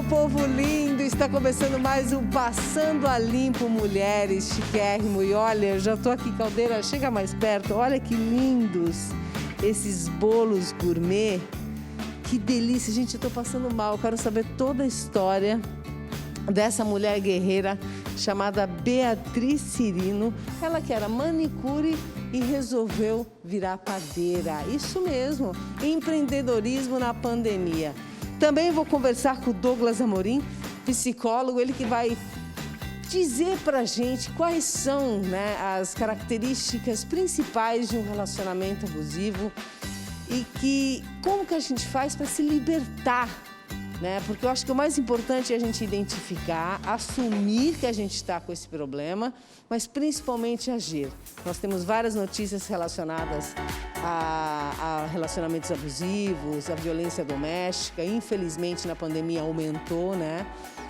povo lindo, está começando mais um Passando a Limpo Mulheres, chiquérrimo. E olha, eu já tô aqui, Caldeira, chega mais perto, olha que lindos esses bolos gourmet. Que delícia, gente, eu tô passando mal, eu quero saber toda a história dessa mulher guerreira chamada Beatriz Cirino. Ela que era manicure e resolveu virar padeira. Isso mesmo, empreendedorismo na pandemia. Também vou conversar com o Douglas Amorim, psicólogo, ele que vai dizer pra gente quais são, né, as características principais de um relacionamento abusivo e como que a gente faz para se libertar, né? Porque eu acho que o mais importante é a gente identificar, assumir que a gente está com esse problema, mas principalmente agir. Nós temos várias notícias relacionadas a relacionamentos abusivos, a violência doméstica. Infelizmente, na pandemia aumentou, né?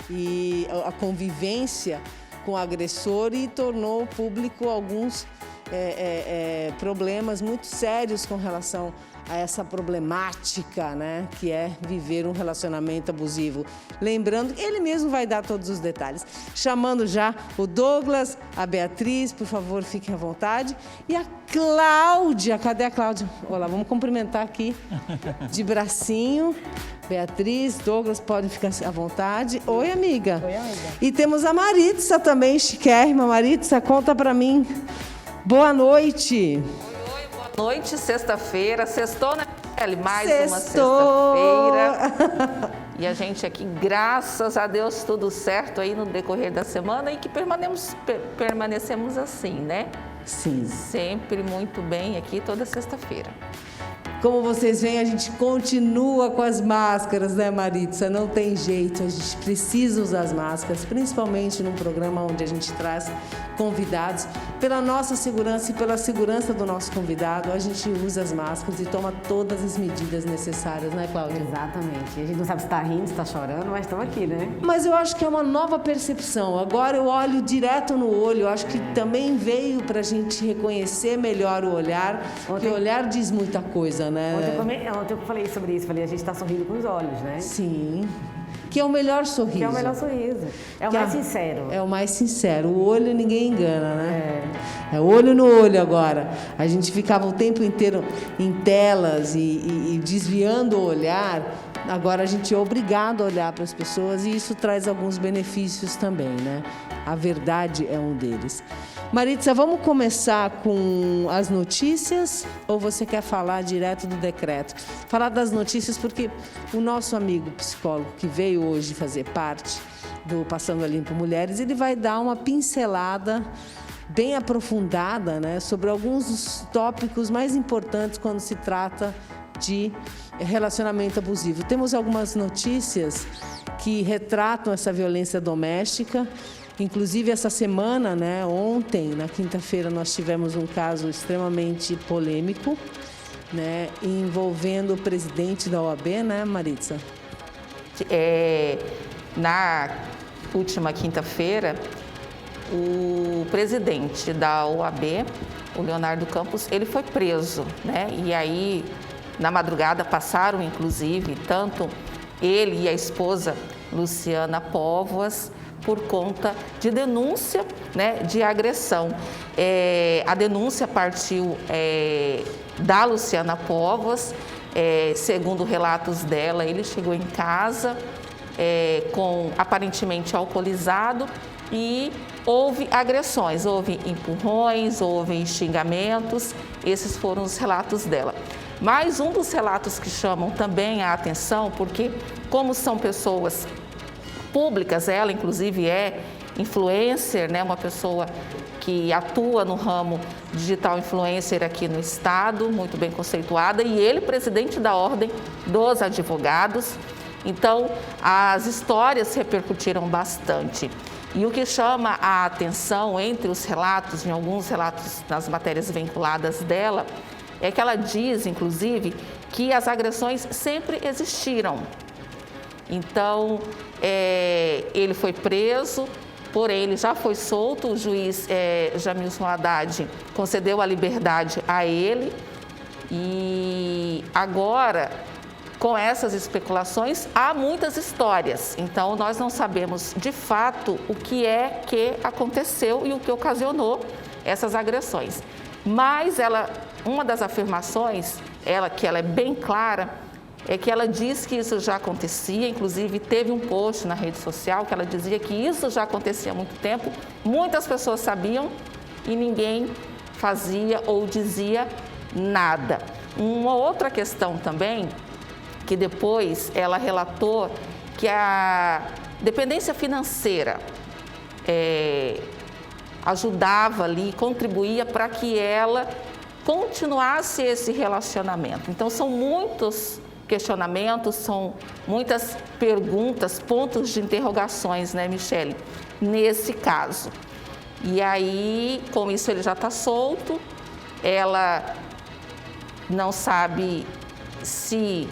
E a convivência com o agressor e tornou público alguns problemas muito sérios com relação a essa problemática, né, que é viver um relacionamento abusivo. Lembrando, ele mesmo vai dar todos os detalhes. Chamando já o Douglas, a Beatriz, por favor, fiquem à vontade. E a Cláudia, cadê a Cláudia? Olá, vamos cumprimentar aqui de bracinho. Beatriz, Douglas, podem ficar à vontade. Oi, amiga. Oi, amiga. E temos a Maritza também, chiquérrima. Maritza, conta pra mim. Boa noite. Boa noite, sexta-feira, sextou, né, Kelly? Mais Sextou. Uma sexta-feira. E a gente aqui, graças a Deus, tudo certo aí no decorrer da semana e que permanecemos assim, né? Sim. Sempre muito bem aqui toda sexta-feira. Como vocês veem, a gente continua com as máscaras, né, Maritza? Não tem jeito, a gente precisa usar as máscaras, principalmente num programa onde a gente traz convidados. Pela nossa segurança e pela segurança do nosso convidado, a gente usa as máscaras e toma todas as medidas necessárias, né, Cláudia? Exatamente. A gente não sabe se está rindo, se está chorando, mas estamos aqui, né? Mas eu acho que é uma nova percepção. Agora eu olho direto no olho, eu acho que também veio para a gente reconhecer melhor o olhar, porque o olhar diz muita coisa, né? Ontem eu falei sobre isso, falei, a gente está sorrindo com os olhos, né? Sim. Que é o melhor sorriso. Que é o melhor sorriso. É o mais sincero. É o mais sincero. O olho ninguém engana, né? É olho no olho agora. A gente ficava o tempo inteiro em telas e desviando o olhar. Agora a gente é obrigado a olhar para as pessoas e isso traz alguns benefícios também, né? A verdade é um deles. Maritza, vamos começar com as notícias ou você quer falar direto do decreto? Falar das notícias porque o nosso amigo psicólogo que veio hoje fazer parte do Passando a Limpo Mulheres, ele vai dar uma pincelada bem aprofundada, né, sobre alguns dos tópicos mais importantes quando se trata de relacionamento abusivo. Temos algumas notícias que retratam essa violência doméstica. Inclusive, essa semana, né, ontem, na quinta-feira, nós tivemos um caso extremamente polêmico, né, envolvendo o presidente da OAB, né, Maritza? Na última quinta-feira, o presidente da OAB, o Leonardo Campos, ele foi preso, né? E aí, na madrugada, passaram, inclusive, tanto ele e a esposa, Luciana Póvoas, por conta de denúncia, né, de agressão. A denúncia partiu da Luciana Póvoas, segundo relatos dela, ele chegou em casa aparentemente alcoolizado e houve agressões, houve empurrões, houve xingamentos, esses foram os relatos dela. Mas um dos relatos que chamam também a atenção, porque como são pessoas públicas, ela inclusive é influencer, né, uma pessoa que atua no ramo digital influencer aqui no estado, muito bem conceituada, e ele presidente da Ordem dos Advogados. Então, as histórias repercutiram bastante. E o que chama a atenção entre os relatos, em alguns relatos nas matérias vinculadas dela, é que ela diz, inclusive, que as agressões sempre existiram. Então, ele foi preso, porém ele já foi solto, o juiz Jamilson Haddad concedeu a liberdade a ele e agora com essas especulações, há muitas histórias. Então, nós não sabemos de fato o que é que aconteceu e o que ocasionou essas agressões. Mas uma das afirmações, que ela é bem clara, é que ela diz que isso já acontecia, inclusive teve um post na rede social que ela dizia que isso já acontecia há muito tempo, muitas pessoas sabiam e ninguém fazia ou dizia nada. Uma outra questão também, que depois ela relatou que a dependência financeira ajudava ali, contribuía para que ela continuasse esse relacionamento. Então, são muitos questionamentos, são muitas perguntas, pontos de interrogações, né, Michele, nesse caso. E aí, com isso, ele já está solto, ela não sabe se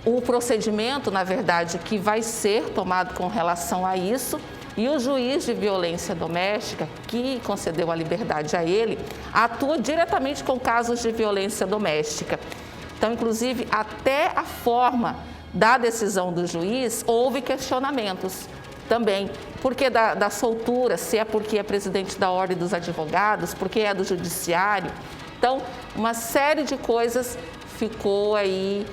o procedimento, na verdade, que vai ser tomado com relação a isso, e o juiz de violência doméstica, que concedeu a liberdade a ele, atua diretamente com casos de violência doméstica. Então, inclusive, até a forma da decisão do juiz, houve questionamentos também. Por que da soltura? Se é porque é presidente da Ordem dos Advogados, porque é do Judiciário. Então, uma série de coisas ficou aí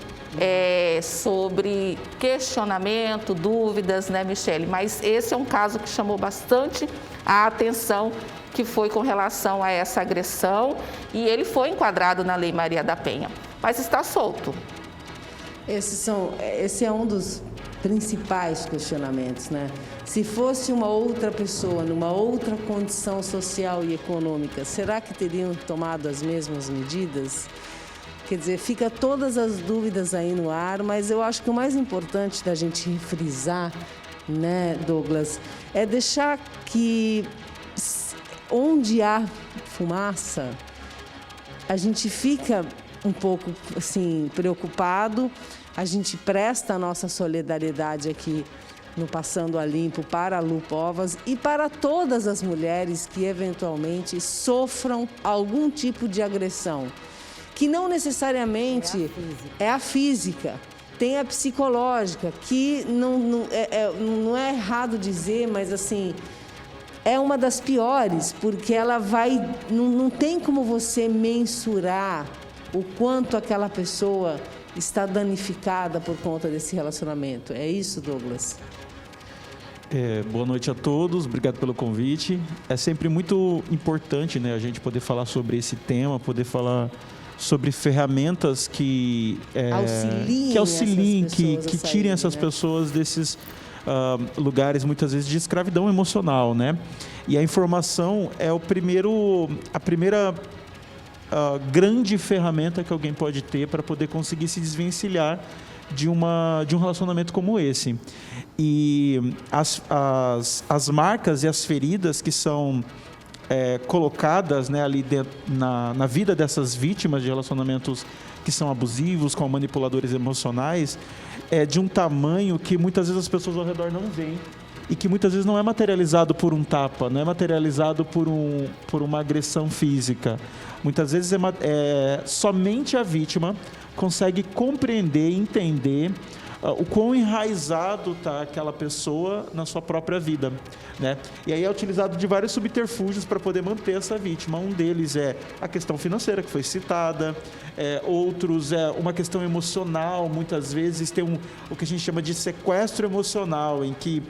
sobre questionamento, dúvidas, né, Michele? Mas esse é um caso que chamou bastante a atenção, que foi com relação a essa agressão, e ele foi enquadrado na Lei Maria da Penha, mas está solto. Esse é um dos principais questionamentos, né? Se fosse uma outra pessoa, numa outra condição social e econômica, será que teriam tomado as mesmas medidas? Quer dizer, fica todas as dúvidas aí no ar, mas eu acho que o mais importante da gente frisar, né, Douglas, é deixar que onde há fumaça, a gente fica um pouco assim preocupado, a gente presta a nossa solidariedade aqui no Passando a Limpo para a Lu Povas e para todas as mulheres que eventualmente sofram algum tipo de agressão, que não necessariamente é a física, tem a psicológica, que não é errado dizer, mas assim, é uma das piores, porque ela não tem como você mensurar o quanto aquela pessoa está danificada por conta desse relacionamento. É isso, Douglas? Boa noite a todos, obrigado pelo convite. É sempre muito importante, né, a gente poder falar sobre esse tema, poder falar sobre ferramentas que auxiliem, que tirem essas pessoas desses lugares, muitas vezes, de escravidão emocional, né? E a informação é a primeira grande ferramenta que alguém pode ter para poder conseguir se desvencilhar de um relacionamento como esse. E as marcas e as feridas que são colocadas, né, ali na vida dessas vítimas de relacionamentos que são abusivos, com manipuladores emocionais, é de um tamanho que muitas vezes as pessoas ao redor não veem e que muitas vezes não é materializado por um tapa, não é materializado por uma agressão física. Muitas vezes somente a vítima consegue compreender e entender o quão enraizado está aquela pessoa na sua própria vida, né? E aí é utilizado de vários subterfúgios para poder manter essa vítima. Um deles é a questão financeira, que foi citada, outros é uma questão emocional. Muitas vezes tem o que a gente chama de sequestro emocional, em que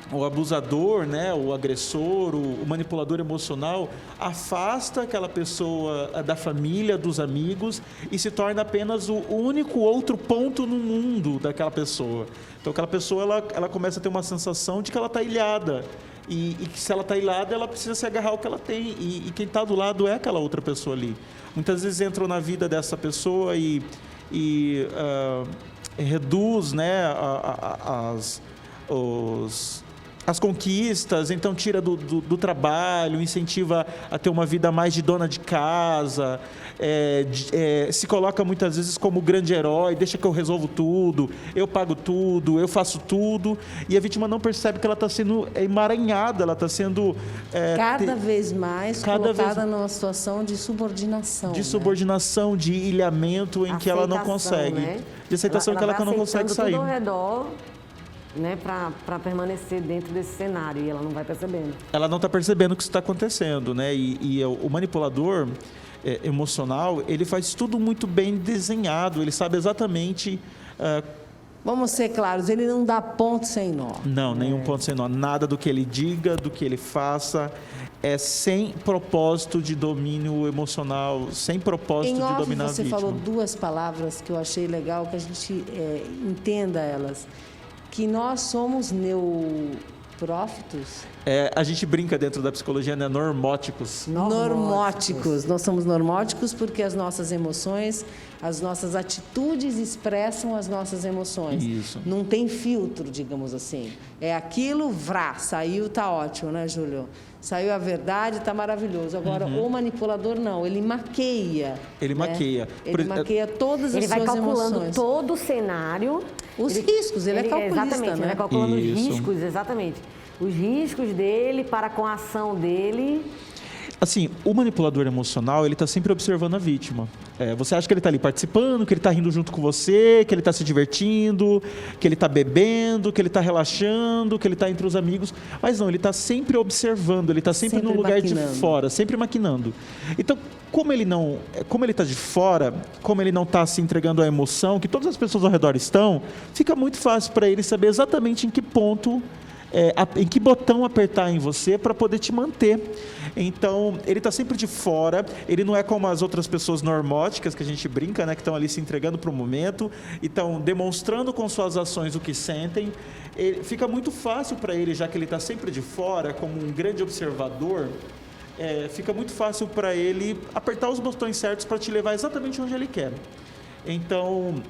o abusador, né, o agressor, o manipulador emocional afasta aquela pessoa da família, dos amigos e se torna apenas o único outro ponto no mundo daquela pessoa. Então aquela pessoa ela começa a ter uma sensação de que ela está ilhada e que se ela está ilhada ela precisa se agarrar ao que ela tem e quem está do lado é aquela outra pessoa ali. Muitas vezes entram na vida dessa pessoa e reduz, né, as conquistas, então tira do trabalho, incentiva a ter uma vida mais de dona de casa, se coloca muitas vezes como grande herói, deixa que eu resolvo tudo, eu pago tudo, eu faço tudo, e a vítima não percebe que ela está sendo emaranhada, ela está sendo... cada vez mais colocada numa situação de subordinação. De subordinação, de ilhamento em que ela não consegue. Né? De aceitação que ela não consegue sair. Tudo ao redor, né, para permanecer dentro desse cenário, e ela não vai percebendo. Ela não está percebendo o que está acontecendo, né? E o manipulador emocional, ele faz tudo muito bem desenhado, ele sabe exatamente... Vamos ser claros, ele não dá ponto sem nó. Não, nenhum ponto sem nó. Nada do que ele diga, do que ele faça, é sem propósito de domínio emocional, sem propósito de dominar a vítima. Você falou duas palavras que eu achei legal, que a gente entenda elas. Que nós somos neoprófitos. A gente brinca dentro da psicologia, né? Normóticos. Normóticos. Nós somos normóticos porque as nossas emoções, as nossas atitudes expressam as nossas emoções. Isso. Não tem filtro, digamos assim. É aquilo, saiu, tá ótimo, né, Júlio? Saiu a verdade, tá maravilhoso. Agora, o manipulador não, ele maqueia. Ele maqueia. Ele maqueia todas as suas emoções. Ele vai calculando todo o cenário. Os riscos, ele é calculista, exatamente, né? Ele vai calculando os Isso. riscos, exatamente. Os riscos dele para com a ação dele. Assim, o manipulador emocional, ele está sempre observando a vítima. Você acha que ele está ali participando, que ele está rindo junto com você, que ele está se divertindo, que ele está bebendo, que ele está relaxando, que ele está entre os amigos. Mas não, ele está sempre observando, ele está sempre no lugar maquinando. De fora, sempre maquinando. Então, como ele está de fora, como ele não está se entregando à emoção, que todas as pessoas ao redor estão, fica muito fácil para ele saber exatamente em que ponto... em que botão apertar em você para poder te manter. Então, ele está sempre de fora, ele não é como as outras pessoas normóticas, que a gente brinca, né, que estão ali se entregando para o momento, e estão demonstrando com suas ações o que sentem. Fica muito fácil para ele, já que ele está sempre de fora, como um grande observador, fica muito fácil para ele apertar os botões certos para te levar exatamente onde ele quer. Então,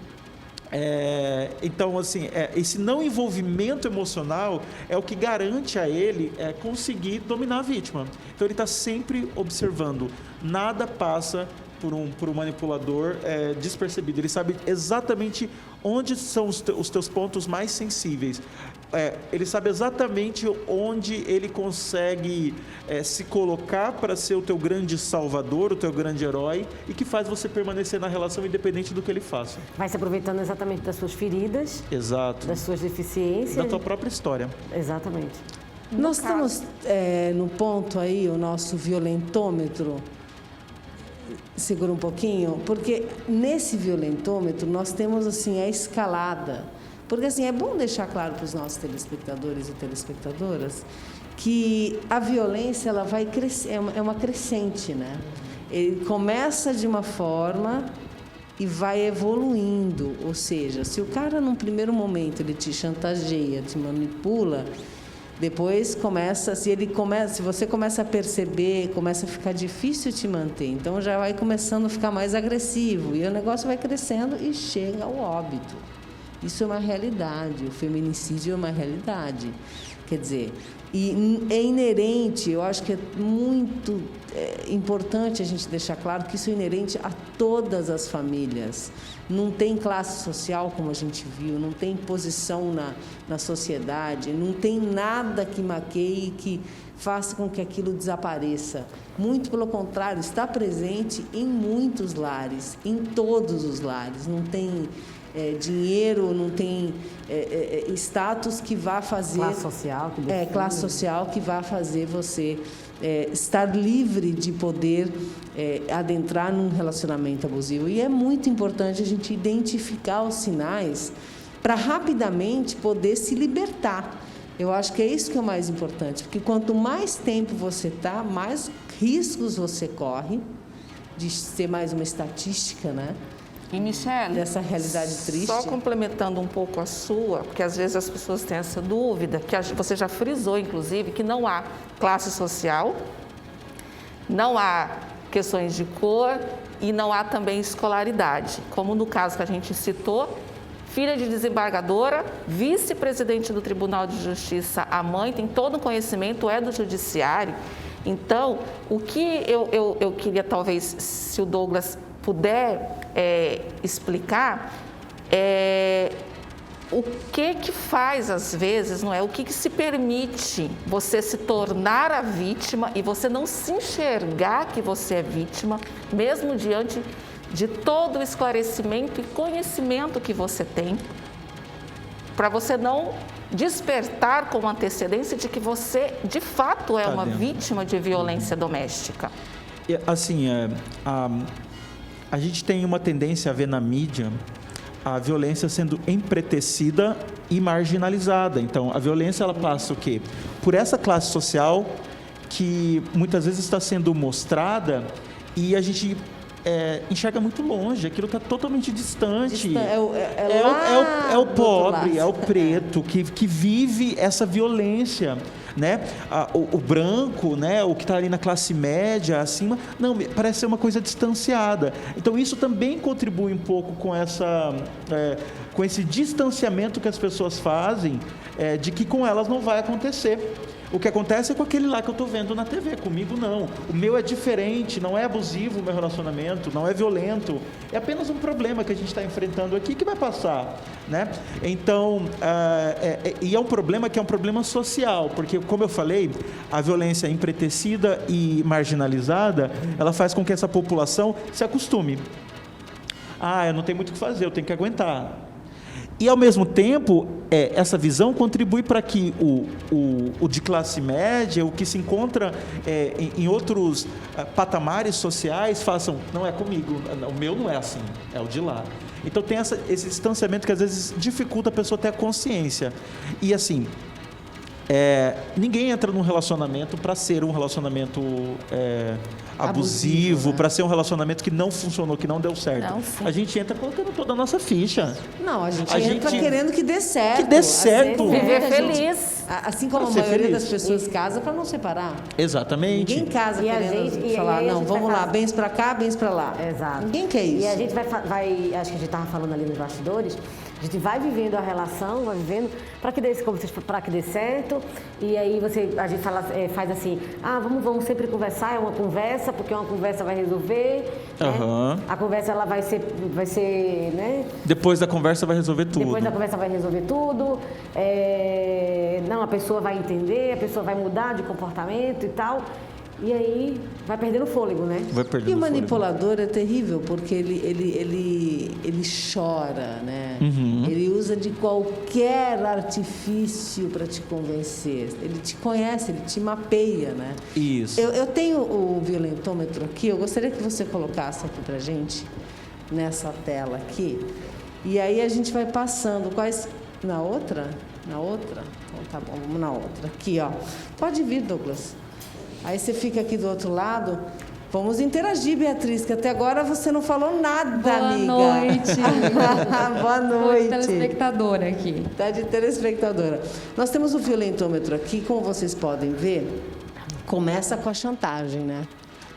assim, esse não envolvimento emocional é o que garante a ele conseguir dominar a vítima. Então, ele está sempre observando. Nada passa por um manipulador despercebido. Ele sabe exatamente onde são os teus pontos mais sensíveis. Ele sabe exatamente onde ele consegue se colocar para ser o teu grande salvador, o teu grande herói, e que faz você permanecer na relação independente do que ele faça. Vai se aproveitando exatamente das suas feridas. Exato. Das suas deficiências. Da tua própria história. Exatamente. Nós estamos no ponto aí, o nosso violentômetro. Segura um pouquinho, porque nesse violentômetro nós temos assim a escalada. Porque assim, é bom deixar claro para os nossos telespectadores e telespectadoras que a violência ela vai crescer, é uma crescente, né? Ele começa de uma forma e vai evoluindo, ou seja, se o cara num primeiro momento ele te chantageia, te manipula, depois se você começa a perceber, começa a ficar difícil te manter, então já vai começando a ficar mais agressivo e o negócio vai crescendo e chega ao óbito. Isso é uma realidade, o feminicídio é uma realidade. Quer dizer, e é inerente, eu acho que é muito importante a gente deixar claro que isso é inerente a todas as famílias. Não tem classe social, como a gente viu, não tem posição na sociedade, não tem nada que maqueie, que faça com que aquilo desapareça. Muito pelo contrário, está presente em muitos lares, em todos os lares. Não tem dinheiro, não tem status que vá fazer... Classe social. Classe social que vá fazer você estar livre de poder adentrar num relacionamento abusivo. E é muito importante a gente identificar os sinais para rapidamente poder se libertar. Eu acho que é isso que é o mais importante, porque quanto mais tempo você está, mais riscos você corre de ser mais uma estatística, né? E, Michele, dessa realidade triste. Só complementando um pouco a sua, porque às vezes as pessoas têm essa dúvida, que você já frisou, inclusive, que não há classe social, não há questões de cor e não há também escolaridade. Como no caso que a gente citou, filha de desembargadora, vice-presidente do Tribunal de Justiça, a mãe tem todo o conhecimento, é do judiciário. Então, o que eu queria, talvez, se o Douglas puder explicar, o que faz, às vezes, não é? O que se permite você se tornar a vítima e você não se enxergar que você é vítima, mesmo diante de todo o esclarecimento e conhecimento que você tem, para você não despertar com antecedência de que você, de fato, é uma vítima de violência doméstica. Assim, a gente tem uma tendência a ver na mídia a violência sendo empretecida e marginalizada. Então, a violência, ela passa o quê? Por essa classe social que muitas vezes está sendo mostrada e a gente enxerga muito longe, aquilo está totalmente distante. É o pobre, é o preto que vive essa violência, né? O branco, né? O que está ali na classe média, acima, não, parece ser uma coisa distanciada. Então, isso também contribui um pouco com com esse distanciamento que as pessoas fazem de que com elas não vai acontecer. O que acontece é com aquele lá que eu estou vendo na TV, comigo não. O meu é diferente, não é abusivo o meu relacionamento, não é violento. É apenas um problema que a gente está enfrentando aqui que vai passar, né? Então, e é um problema que é um problema social, porque, como eu falei, a violência empretecida e marginalizada, ela faz com que essa população se acostume. Eu não tenho muito o que fazer, eu tenho que aguentar. E, ao mesmo tempo, essa visão contribui para que o de classe média, o que se encontra em outros patamares sociais, façam, não é comigo, o meu não é assim, é o de lá. Então, tem esse distanciamento que, às vezes, dificulta a pessoa ter a consciência. E, assim, ninguém entra num relacionamento para ser um relacionamento abusivo, né? Para ser um relacionamento que não funcionou, que não deu certo. Não, a gente entra colocando toda a nossa ficha. Não, a gente entra querendo que dê certo. Que dê certo. Viver feliz. Assim como a maioria das pessoas casa para não separar. Exatamente. Ninguém casa querendo falar, não, vamos lá, bens para cá, bens para lá. Exato. Ninguém quer isso. E a gente vai, acho que a gente estava falando ali nos bastidores, a gente vai vivendo a relação, vai vivendo para que dê certo. E aí a gente faz assim, vamos sempre conversar, é uma conversa, porque uma conversa vai resolver. Uhum. Né? A conversa ela vai ser, né? Depois da conversa vai resolver tudo. Depois da conversa vai resolver tudo. Não, a pessoa vai entender, a pessoa vai mudar de comportamento e tal. E aí vai perdendo fôlego, né? E o manipulador é terrível, porque ele chora, né? Uhum. Ele usa de qualquer artifício para te convencer. Ele te conhece, ele te mapeia, né? Isso. Eu tenho o violentômetro aqui, eu gostaria que você colocasse aqui pra gente, nessa tela aqui. E aí a gente vai passando quais... Na outra? Na outra? Então, tá bom, vamos na outra. Aqui, ó. Pode vir, Douglas. Aí você fica aqui do outro lado. Vamos interagir, Beatriz, que até agora você não falou nada, amiga. Boa noite. Boa noite. Estou de telespectadora aqui. Tá de telespectadora. Nós temos o violentômetro aqui, como vocês podem ver, começa com a chantagem, né?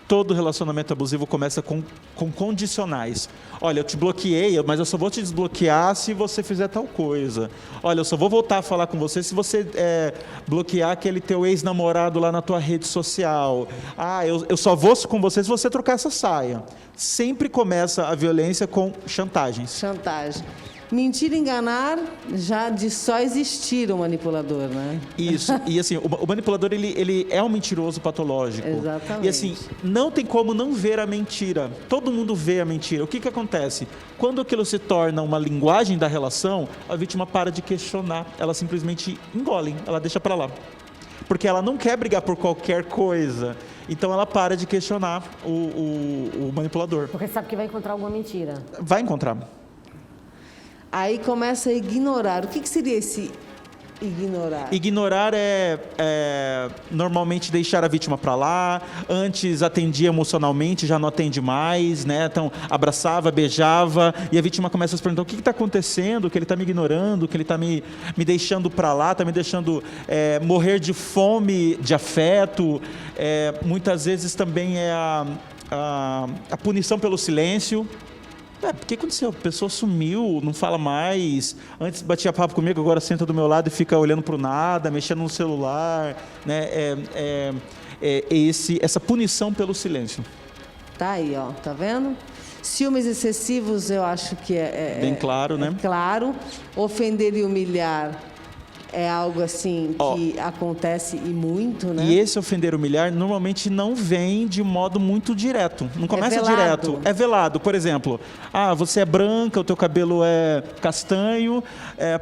Todo relacionamento abusivo começa com condicionais. Olha, eu te bloqueei, mas eu só vou te desbloquear se você fizer tal coisa. Olha, eu só vou voltar a falar com você se você bloquear aquele teu ex-namorado lá na tua rede social. Eu só vou com você se você trocar essa saia. Sempre começa a violência com chantagens. Chantagem. Mentir e enganar já de só existir o manipulador, né? Isso. E assim, o manipulador, ele é um mentiroso patológico. Exatamente. E assim, não tem como não ver a mentira. Todo mundo vê a mentira. O que acontece? Quando aquilo se torna uma linguagem da relação, a vítima para de questionar. Ela simplesmente engole, ela deixa para lá. Porque ela não quer brigar por qualquer coisa. Então ela para de questionar o manipulador. Porque sabe que vai encontrar alguma mentira. Vai encontrar. Aí começa a ignorar. O que seria esse ignorar? Ignorar é normalmente deixar a vítima para lá. Antes atendia emocionalmente, já não atende mais, né? Então abraçava, beijava e a vítima começa a se perguntar o que está acontecendo, que ele está me ignorando, que ele está me deixando para lá, está me deixando morrer de fome, de afeto. Muitas vezes também é a punição pelo silêncio. O que aconteceu? A pessoa sumiu, não fala mais. Antes batia papo comigo, agora senta do meu lado e fica olhando para o nada, mexendo no celular. Né? Essa punição pelo silêncio. Tá aí, ó, tá vendo? Ciúmes excessivos, eu acho que bem claro, né? Claro. Ofender e humilhar é algo assim que acontece e muito, né? E esse ofender e humilhar normalmente não vem de modo muito direto. Não começa direto. É velado. Por exemplo, você é branca, o teu cabelo é castanho,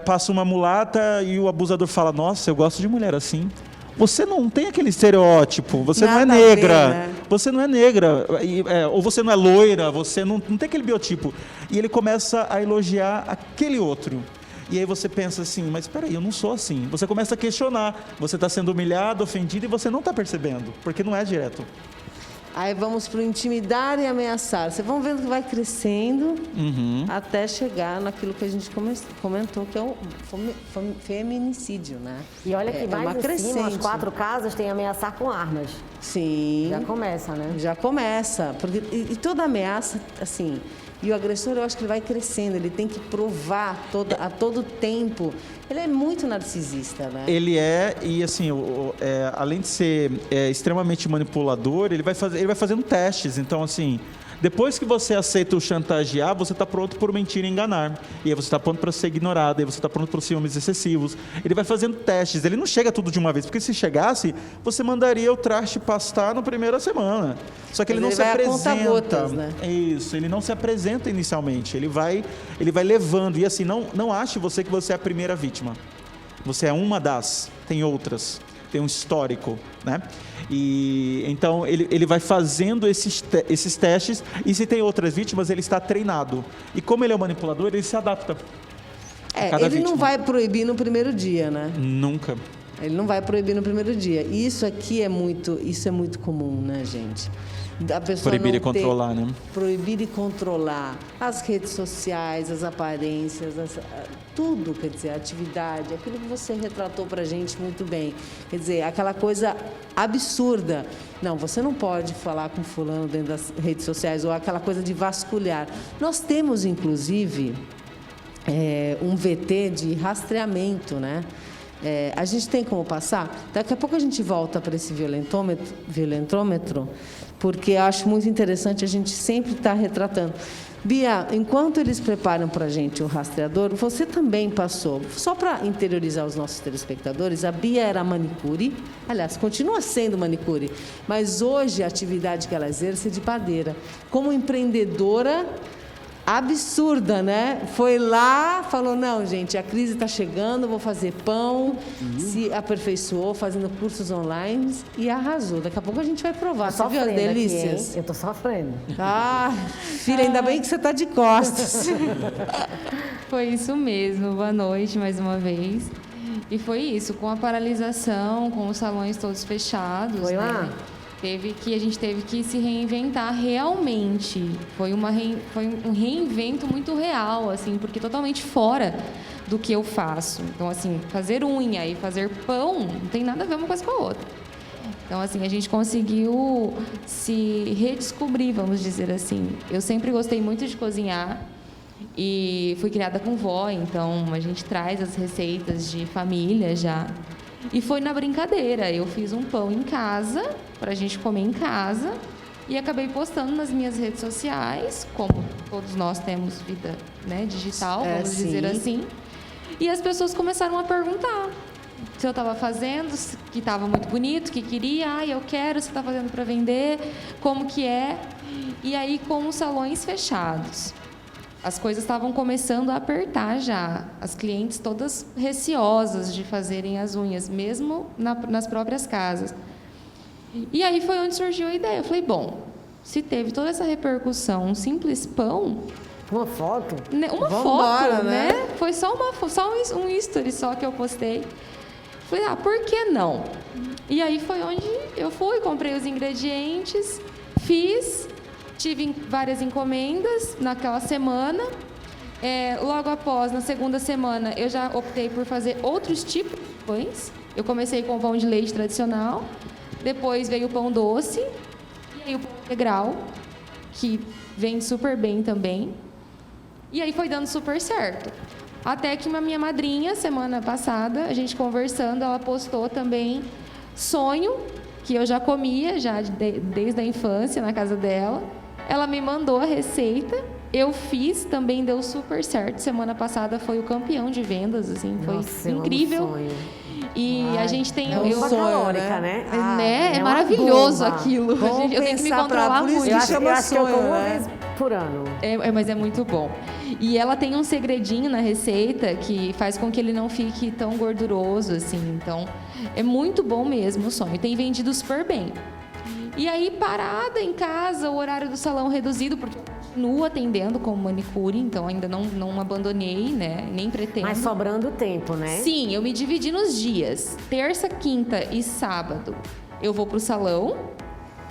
passa uma mulata e o abusador fala, nossa, eu gosto de mulher assim. Você não tem aquele estereótipo, você não é negra, né? Você não é negra, ou você não é loira, você não tem aquele biotipo. E ele começa a elogiar aquele outro. E aí você pensa assim, mas espera aí, eu não sou assim. Você começa a questionar, você está sendo humilhado, ofendido e você não está percebendo, porque não é direto. Aí vamos para o intimidar e ameaçar. Vocês vão vendo que vai crescendo até chegar naquilo que a gente comentou, que é o feminicídio, né? E olha que mais em cima, as 4 casas têm ameaçar com armas. Sim. Já começa, né? Já começa. Porque, e toda ameaça, assim... E o agressor, eu acho que ele vai crescendo, ele tem que provar a todo tempo. Ele é muito narcisista, né? Ele e assim, além de ser extremamente manipulador, ele vai fazendo testes. Então, assim, depois que você aceita o chantagear, você está pronto por mentir e enganar. E aí você está pronto para ser ignorado, aí você está pronto para ciúmes excessivos. Ele vai fazendo testes, ele não chega tudo de uma vez, porque se chegasse, você mandaria o traste pastar na primeira semana. Só que ele não se apresenta. Conta-gotas, né? Isso, ele não se apresenta inicialmente, ele vai levando. E assim, não ache você que você é a primeira vítima. Você é uma das, tem outras, tem um histórico, né? E então ele vai fazendo esses testes, e se tem outras vítimas, ele está treinado. E como ele é um manipulador, ele se adapta. Ele vítima. Não vai proibir no primeiro dia, né? Nunca. Ele não vai proibir no primeiro dia. E isso é muito comum, né, gente? A pessoa proibir e controlar, né? Proibir e controlar as redes sociais, as aparências, tudo, quer dizer, a atividade, aquilo que você retratou pra gente muito bem. Quer dizer, aquela coisa absurda. Não, você não pode falar com fulano dentro das redes sociais, ou aquela coisa de vasculhar. Nós temos, inclusive, um VT de rastreamento, né? A gente tem como passar? Daqui a pouco a gente volta para esse violentômetro, porque acho muito interessante a gente sempre estar retratando. Bia, enquanto eles preparam para a gente o rastreador, você também passou, só para interiorizar os nossos telespectadores, a Bia era manicure, aliás, continua sendo manicure, mas hoje a atividade que ela exerce é de padeira. Como empreendedora absurda, né? Foi lá, falou, não, gente, a crise está chegando, vou fazer pão, se aperfeiçoou fazendo cursos online e arrasou. Daqui a pouco a gente vai provar. Você viu as delícias? Aqui, eu tô sofrendo. Filha, ainda bem que você está de costas. Foi isso mesmo. Boa noite mais uma vez. E foi isso, com a paralisação, com os salões todos fechados. Foi lá? Né? A gente teve que se reinventar realmente. Foi um reinvento muito real, assim, porque totalmente fora do que eu faço. Então, assim, fazer unha e fazer pão não tem nada a ver uma coisa com a outra. Então, assim, a gente conseguiu se redescobrir, vamos dizer assim. Eu sempre gostei muito de cozinhar e fui criada com vó, então a gente traz as receitas de família já. E foi na brincadeira. Eu fiz um pão em casa, para a gente comer em casa, e acabei postando nas minhas redes sociais, como todos nós temos vida, né, digital, vamos dizer assim. E as pessoas começaram a perguntar se eu estava fazendo, que estava muito bonito, que queria, eu quero, você está fazendo para vender, como que é? E aí, com os salões fechados, as coisas estavam começando a apertar já. As clientes todas receosas de fazerem as unhas, mesmo nas próprias casas. E aí foi onde surgiu a ideia. Eu falei, bom, se teve toda essa repercussão, um simples pão... Uma foto? Uma foto, né? Foi só um history só que eu postei. Falei, por que não? E aí foi onde eu fui, comprei os ingredientes, fiz... Tive várias encomendas naquela semana. Logo após, na segunda semana, eu já optei por fazer outros tipos de pães. Eu comecei com o pão de leite tradicional. Depois veio o pão doce. E aí o pão integral, que vende super bem também. E aí foi dando super certo. Até que a minha madrinha, semana passada, a gente conversando, ela postou também sonho, que eu já comia desde a infância na casa dela. Ela me mandou a receita, eu fiz, também deu super certo. Semana passada foi o campeão de vendas, assim, foi Nossa, incrível. Eu amo sonho. E a gente tem... É uma calórica, né? É uma maravilhoso bomba. aquilo. Eu tenho que me Compensar controlar por isso muito. que Eu acho que eu sonho, como uma né? vez por ano. Mas é muito bom. E ela tem um segredinho na receita que faz com que ele não fique tão gorduroso, assim. Então, é muito bom mesmo o sonho. Tem vendido super bem. E aí, parada em casa, o horário do salão reduzido, porque eu continuo atendendo como manicure, então ainda não abandonei, né? Nem pretendo. Mas sobrando tempo, né? Sim, eu me dividi nos dias. Terça, quinta e sábado eu vou pro salão,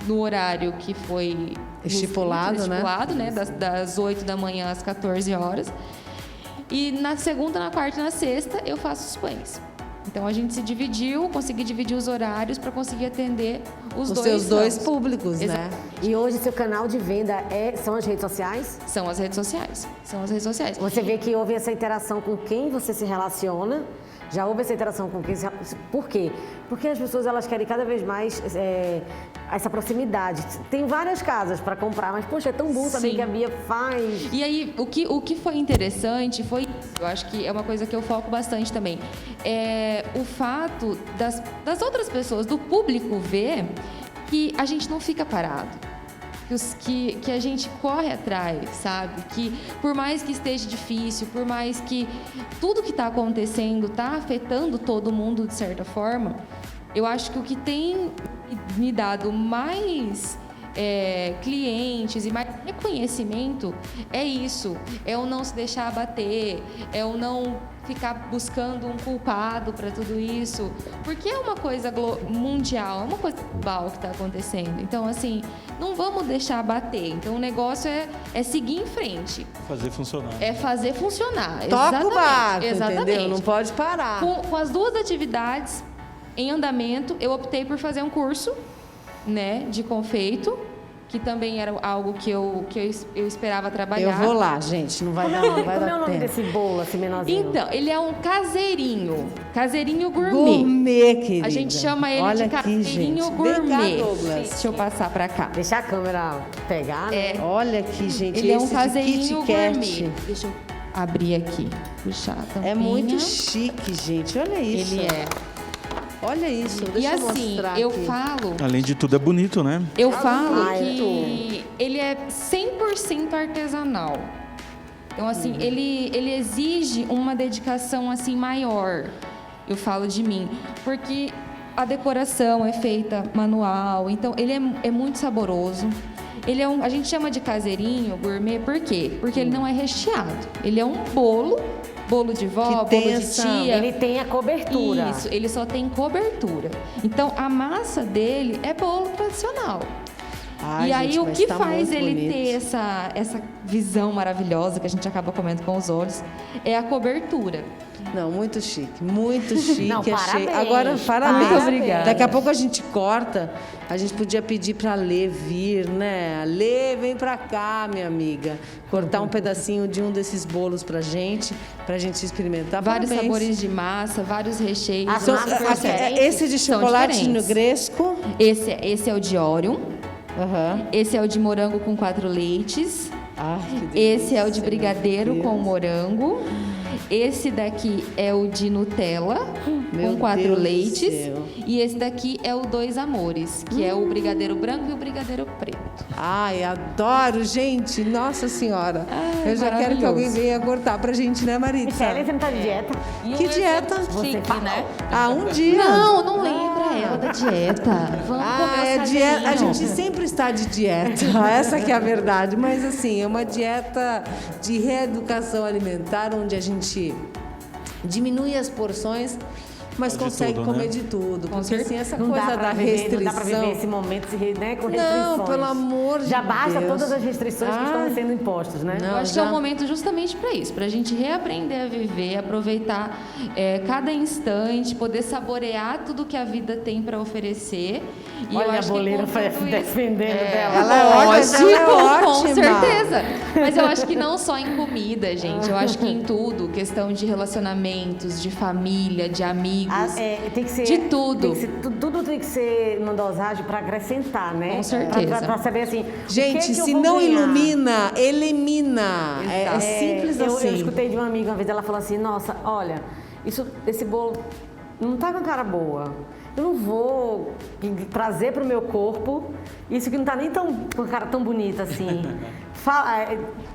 no horário que foi Estipulado, né? Das 8 da manhã às 14 horas. E na segunda, na quarta e na sexta eu faço os pães. Então a gente se dividiu, consegui dividir os horários para conseguir atender os seus dois ramos. públicos, né? Exato. E hoje seu canal de venda são as redes sociais? São as redes sociais. São as redes sociais. Você vê que houve essa interação com quem você se relaciona. Já houve essa interação com quem se relaciona. Por quê? Porque as pessoas elas querem cada vez mais essa proximidade. Tem várias casas para comprar, mas poxa, é tão bom saber Sim. que a Bia faz. E aí, o que foi interessante foi, eu acho que é uma coisa que eu foco bastante também, é o fato das outras pessoas, do público ver que a gente não fica parado. Que a gente corre atrás, sabe? Que por mais que esteja difícil, por mais que tudo que está acontecendo está afetando todo mundo de certa forma, eu acho que o que tem me dado mais clientes e mais reconhecimento é isso, é o não se deixar abater, é o não ficar buscando um culpado para tudo isso, porque é uma coisa mundial, é uma coisa global que está acontecendo. Então, assim, não vamos deixar abater. Então, o negócio é seguir em frente. Fazer funcionar. É fazer funcionar. Toca o barco, Exatamente. entendeu? Não pode parar. Com as duas atividades em andamento, eu optei por fazer um curso, né, de confeito, que também era algo que eu esperava trabalhar. Eu vou lá, gente, não vai dar, não vai Como é dar o nome tempo. desse bolo assim menorzinho? Então, ele é um caseirinho gourmet. Gourmet, querida. A gente chama ele Olha de aqui, caseirinho gente. gourmet. Vem cá, Douglas. Deixa eu passar pra cá. Deixa a câmera pegar, né? Olha aqui, gente. Ele é um esse de caseirinho Kit Kat. gourmet. Deixa eu abrir aqui, puxar a tampinha. É muito chique, gente. Olha isso. Ele é. Olha isso. E Deixa eu assim, mostrar eu aqui. falo... Além de tudo, é bonito, né? Eu falo Ah, que ele é 100% artesanal. Então, assim, ele exige uma dedicação, assim, maior. Eu falo de mim. Porque a decoração é feita manual. Então, ele é muito saboroso. Ele é a gente chama de caseirinho gourmet, por quê? Porque ele não é recheado. Ele é um bolo de vó, Que tem bolo de essa- tia. Ele tem a cobertura. Isso, ele só tem cobertura. Então, a massa dele é bolo tradicional. Ai, E aí, gente, o mas que tá faz muito ele bonito. ter essa visão maravilhosa que a gente acaba comendo com os olhos é a cobertura. Não, muito chique. Muito chique. Não, achei. parabéns. Agora, parabéns. Muito obrigada. Daqui a pouco a gente corta. A gente podia pedir pra Lê vir, né? Lê, vem pra cá, minha amiga. Cortar um pedacinho de um desses bolos pra gente experimentar. Vários Parabéns. sabores de massa, vários recheios. As São- massas são aqui, diferentes? esse de São chocolate diferentes. negresco. Esse é o de Orion. Aham. Esse é o de morango com 4 leites. Ai, que delícia, Esse é o de meu brigadeiro Deus. com morango. Esse daqui é o de Nutella Meu com 4 Deus do leites. céu. E esse daqui é o Dois Amores, que é o brigadeiro branco e o brigadeiro preto. Ai, adoro, gente. Nossa Senhora. Ai, Eu já quero que maravilhoso. alguém venha cortar pra gente, né, Maritza? Kelly, você não tá de dieta? Que dieta? Chique, né? Ah, um dia. Não lembra ela da dieta. Vamos comer o dieta. A caseirinho. gente sempre está de dieta. Essa que é a verdade. Mas assim, é uma dieta de reeducação alimentar, onde a gente diminui as porções mas Pode consegue tudo, comer né? de tudo. Com Porque assim, essa Não coisa dá da pra viver, restrição. não dá pra viver esse momento né, com restrições. Não, pelo amor de Já basta Deus. todas as restrições que estão sendo impostas, né? Não. Eu acho que é um momento justamente para isso, para a gente reaprender a viver, aproveitar cada instante, poder saborear tudo que a vida tem para oferecer. E eu Olha a acho que boleira com tudo isso- defendendo dela. Ela é ótima, ela é com ótima. certeza. Mas eu acho que não só em comida, gente. Eu acho que em tudo, questão de relacionamentos, de família, de amigos. Tem que ser, de tudo. Tem que ser, tudo tem que ser numa dosagem para acrescentar, né? Com certeza. Para saber assim. Gente, o que se eu vou não ganhar? ilumina, elimina. É simples eu assim. escutei de uma amiga uma vez, ela falou assim, nossa, olha, esse bolo não tá com cara boa. Eu não vou trazer para o meu corpo isso que não tá nem com cara tão bonita assim.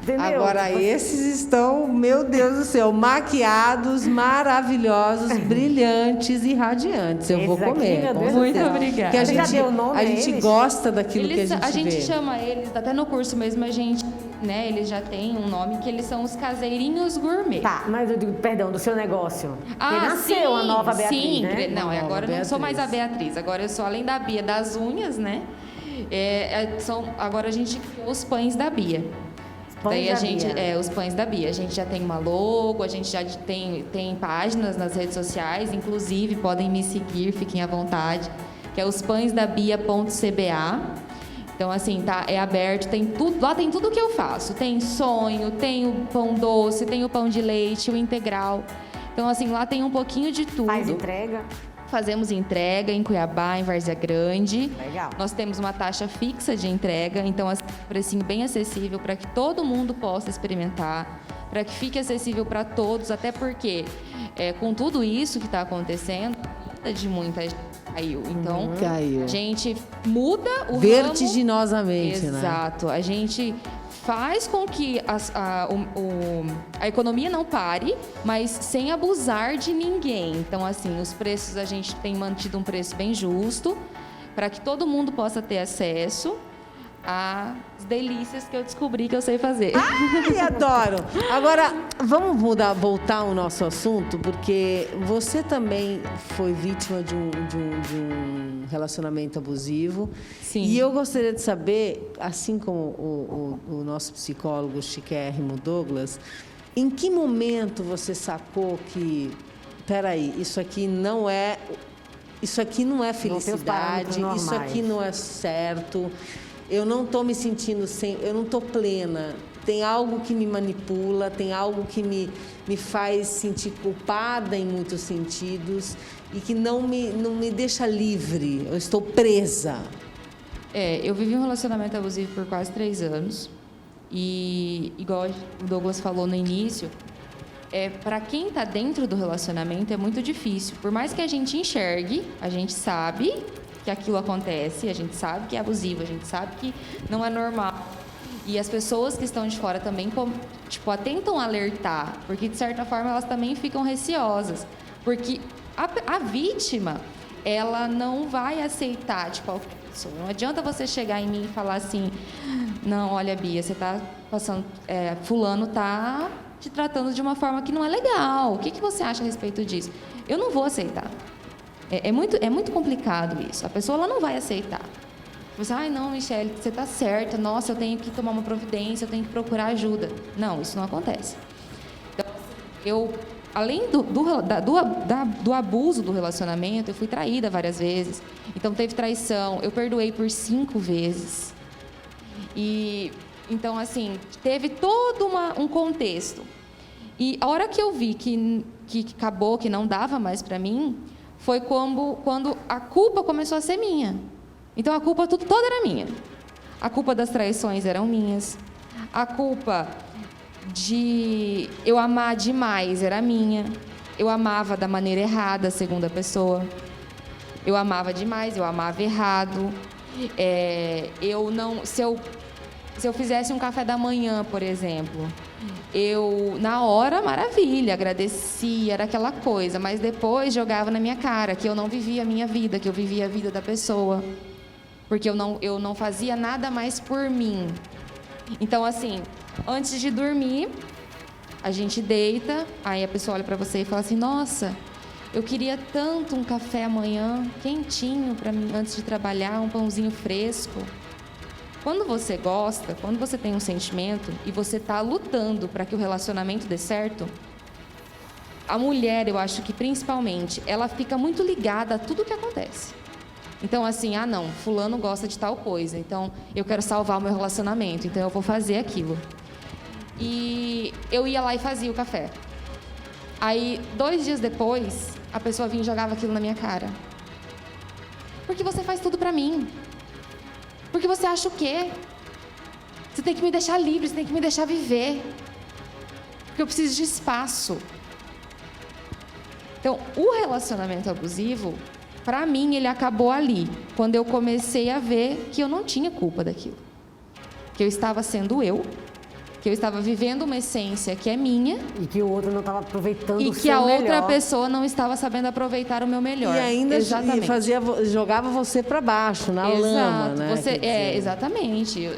Entendeu? Agora, esses estão, meu Deus do céu, maquiados, maravilhosos, brilhantes e radiantes. Eu vou Esses aqui, comer. meu com Deus do certeza. céu. Muito obrigada. Que a Você já gente, deu nome a a gente eles? gosta daquilo que Eles, a gente vê. chama eles, até no curso mesmo, a gente, né, eles já têm um nome que eles são os caseirinhos gourmet. Tá, mas eu digo, perdão, do seu negócio. Porque nasceu sim, a nova Beatriz, sim, né? Não, Nova agora eu não sou mais a Beatriz. Agora eu sou, além da Bia das unhas, né? Agora a gente criou os pães da Bia. Pães da Bia. Os pães da Bia. A gente já tem uma logo, a gente já tem páginas nas redes sociais, inclusive podem me seguir, fiquem à vontade, que é os pãesdabia.cba. Então, assim, é aberto, tem tudo, lá tem tudo que eu faço. Tem sonho, tem o pão doce, tem o pão de leite, o integral. Então, assim, lá tem um pouquinho de tudo. Faz entrega. Fazemos entrega em Cuiabá, em Várzea Grande. Legal. Nós temos uma taxa fixa de entrega, então assim, um precinho bem acessível para que todo mundo possa experimentar, para que fique acessível para todos, até porque com tudo isso que está acontecendo, a renda de muita gente caiu. Então, Caiu. a gente muda o Vertiginosamente, ramo. né? Exato. A gente faz com que a economia não pare, mas sem abusar de ninguém. Então, assim, os preços, a gente tem mantido um preço bem justo para que todo mundo possa ter acesso às delícias que eu descobri que eu sei fazer. Ai, adoro! Agora, vamos voltar ao nosso assunto, porque você também foi vítima de um relacionamento abusivo. Sim. E eu gostaria de saber, assim como o nosso psicólogo chiquérrimo Douglas, em que momento você sacou que, peraí, isso aqui não é felicidade, parâmetros isso aqui normais. não é certo. Eu não estou me sentindo eu não estou plena. Tem algo que me manipula, tem algo que me faz sentir culpada em muitos sentidos e que não me deixa livre. Eu estou presa. Eu vivi um relacionamento abusivo por quase 3 anos. E, igual o Douglas falou no início, para quem está dentro do relacionamento é muito difícil. Por mais que a gente enxergue, a gente sabe que aquilo acontece, a gente sabe que é abusivo, a gente sabe que não é normal. E as pessoas que estão de fora também, tentam alertar, porque de certa forma elas também ficam receosas. Porque a vítima, ela não vai aceitar de qualquer pessoa. Não adianta você chegar em mim e falar assim, não, olha, Bia, você está passando, fulano está te tratando de uma forma que não é legal. O que você acha a respeito disso? Eu não vou aceitar. É muito complicado isso. A pessoa ela não vai aceitar. Você, não, Michele, você está certa. Nossa, eu tenho que tomar uma providência, eu tenho que procurar ajuda. Não, isso não acontece. Então, além do abuso do relacionamento, eu fui traída várias vezes. Então, teve traição. Eu perdoei por 5 vezes. E, então, assim, teve todo um contexto. E a hora que eu vi que acabou, que não dava mais para mim, foi quando a culpa começou a ser minha. Então, a culpa toda era minha. A culpa das traições eram minhas. A culpa de eu amar demais era minha. Eu amava da maneira errada, segundo a pessoa. Eu amava demais, eu amava errado. Se eu fizesse um café da manhã, por exemplo, eu, na hora, maravilha, agradecia, era aquela coisa, mas depois jogava na minha cara que eu não vivia a minha vida, que eu vivia a vida da pessoa, porque eu não fazia nada mais por mim. Então, assim, antes de dormir, a gente deita, aí a pessoa olha pra você e fala assim, nossa, eu queria tanto um café amanhã, quentinho para mim, antes de trabalhar, um pãozinho fresco. Quando você gosta, quando você tem um sentimento e você está lutando para que o relacionamento dê certo, a mulher, eu acho que principalmente, ela fica muito ligada a tudo que acontece. Então, assim, não, fulano gosta de tal coisa, então eu quero salvar o meu relacionamento, então eu vou fazer aquilo. E eu ia lá e fazia o café. Aí, 2 dias depois, a pessoa vinha e jogava aquilo na minha cara. Porque você faz tudo pra mim. Porque você acha o quê? Você tem que me deixar livre, você tem que me deixar viver. Porque eu preciso de espaço. Então, o relacionamento abusivo, pra mim, ele acabou ali. Quando eu comecei a ver que eu não tinha culpa daquilo. Que eu estava sendo eu. Que eu estava vivendo uma essência que é minha. E que o outro não estava aproveitando o seu melhor. E que a outra pessoa não estava sabendo aproveitar o meu melhor. E ainda jogava você para baixo, na lama, né? Exatamente.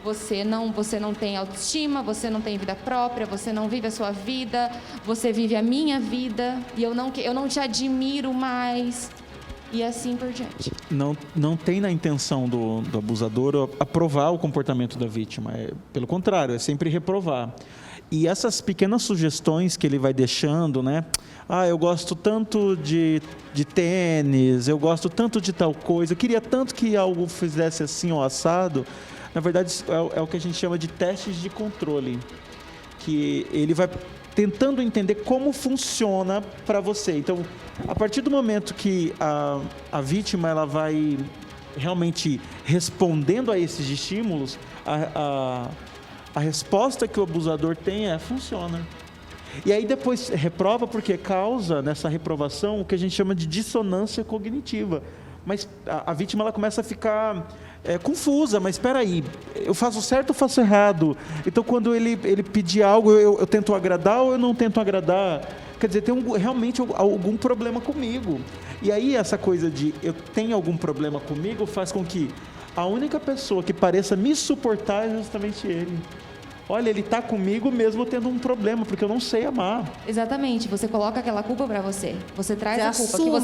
Você não tem autoestima, você não tem vida própria, você não vive a sua vida, você vive a minha vida, e eu não te admiro mais. E assim por diante. Não tem na intenção do abusador aprovar o comportamento da vítima. Pelo contrário, é sempre reprovar. E essas pequenas sugestões que ele vai deixando, né? Eu gosto tanto de tênis, eu gosto tanto de tal coisa, eu queria tanto que algo fizesse assim ou assado. Na verdade, é o que a gente chama de testes de controle. Que ele vai tentando entender como funciona para você. Então, a partir do momento que a vítima ela vai realmente respondendo a esses estímulos, a resposta que o abusador tem funciona. E aí depois reprova porque causa nessa reprovação o que a gente chama de dissonância cognitiva. Mas a vítima ela começa a ficar confusa, mas espera aí, eu faço certo ou faço errado? Então quando ele pedir algo, eu tento agradar ou eu não tento agradar? Quer dizer, tem realmente algum problema comigo. E aí essa coisa de eu tenho algum problema comigo faz com que a única pessoa que pareça me suportar é justamente ele. Olha, ele está comigo mesmo tendo um problema, porque eu não sei amar. Exatamente, você coloca aquela culpa para você. Você traz você a culpa, assume, que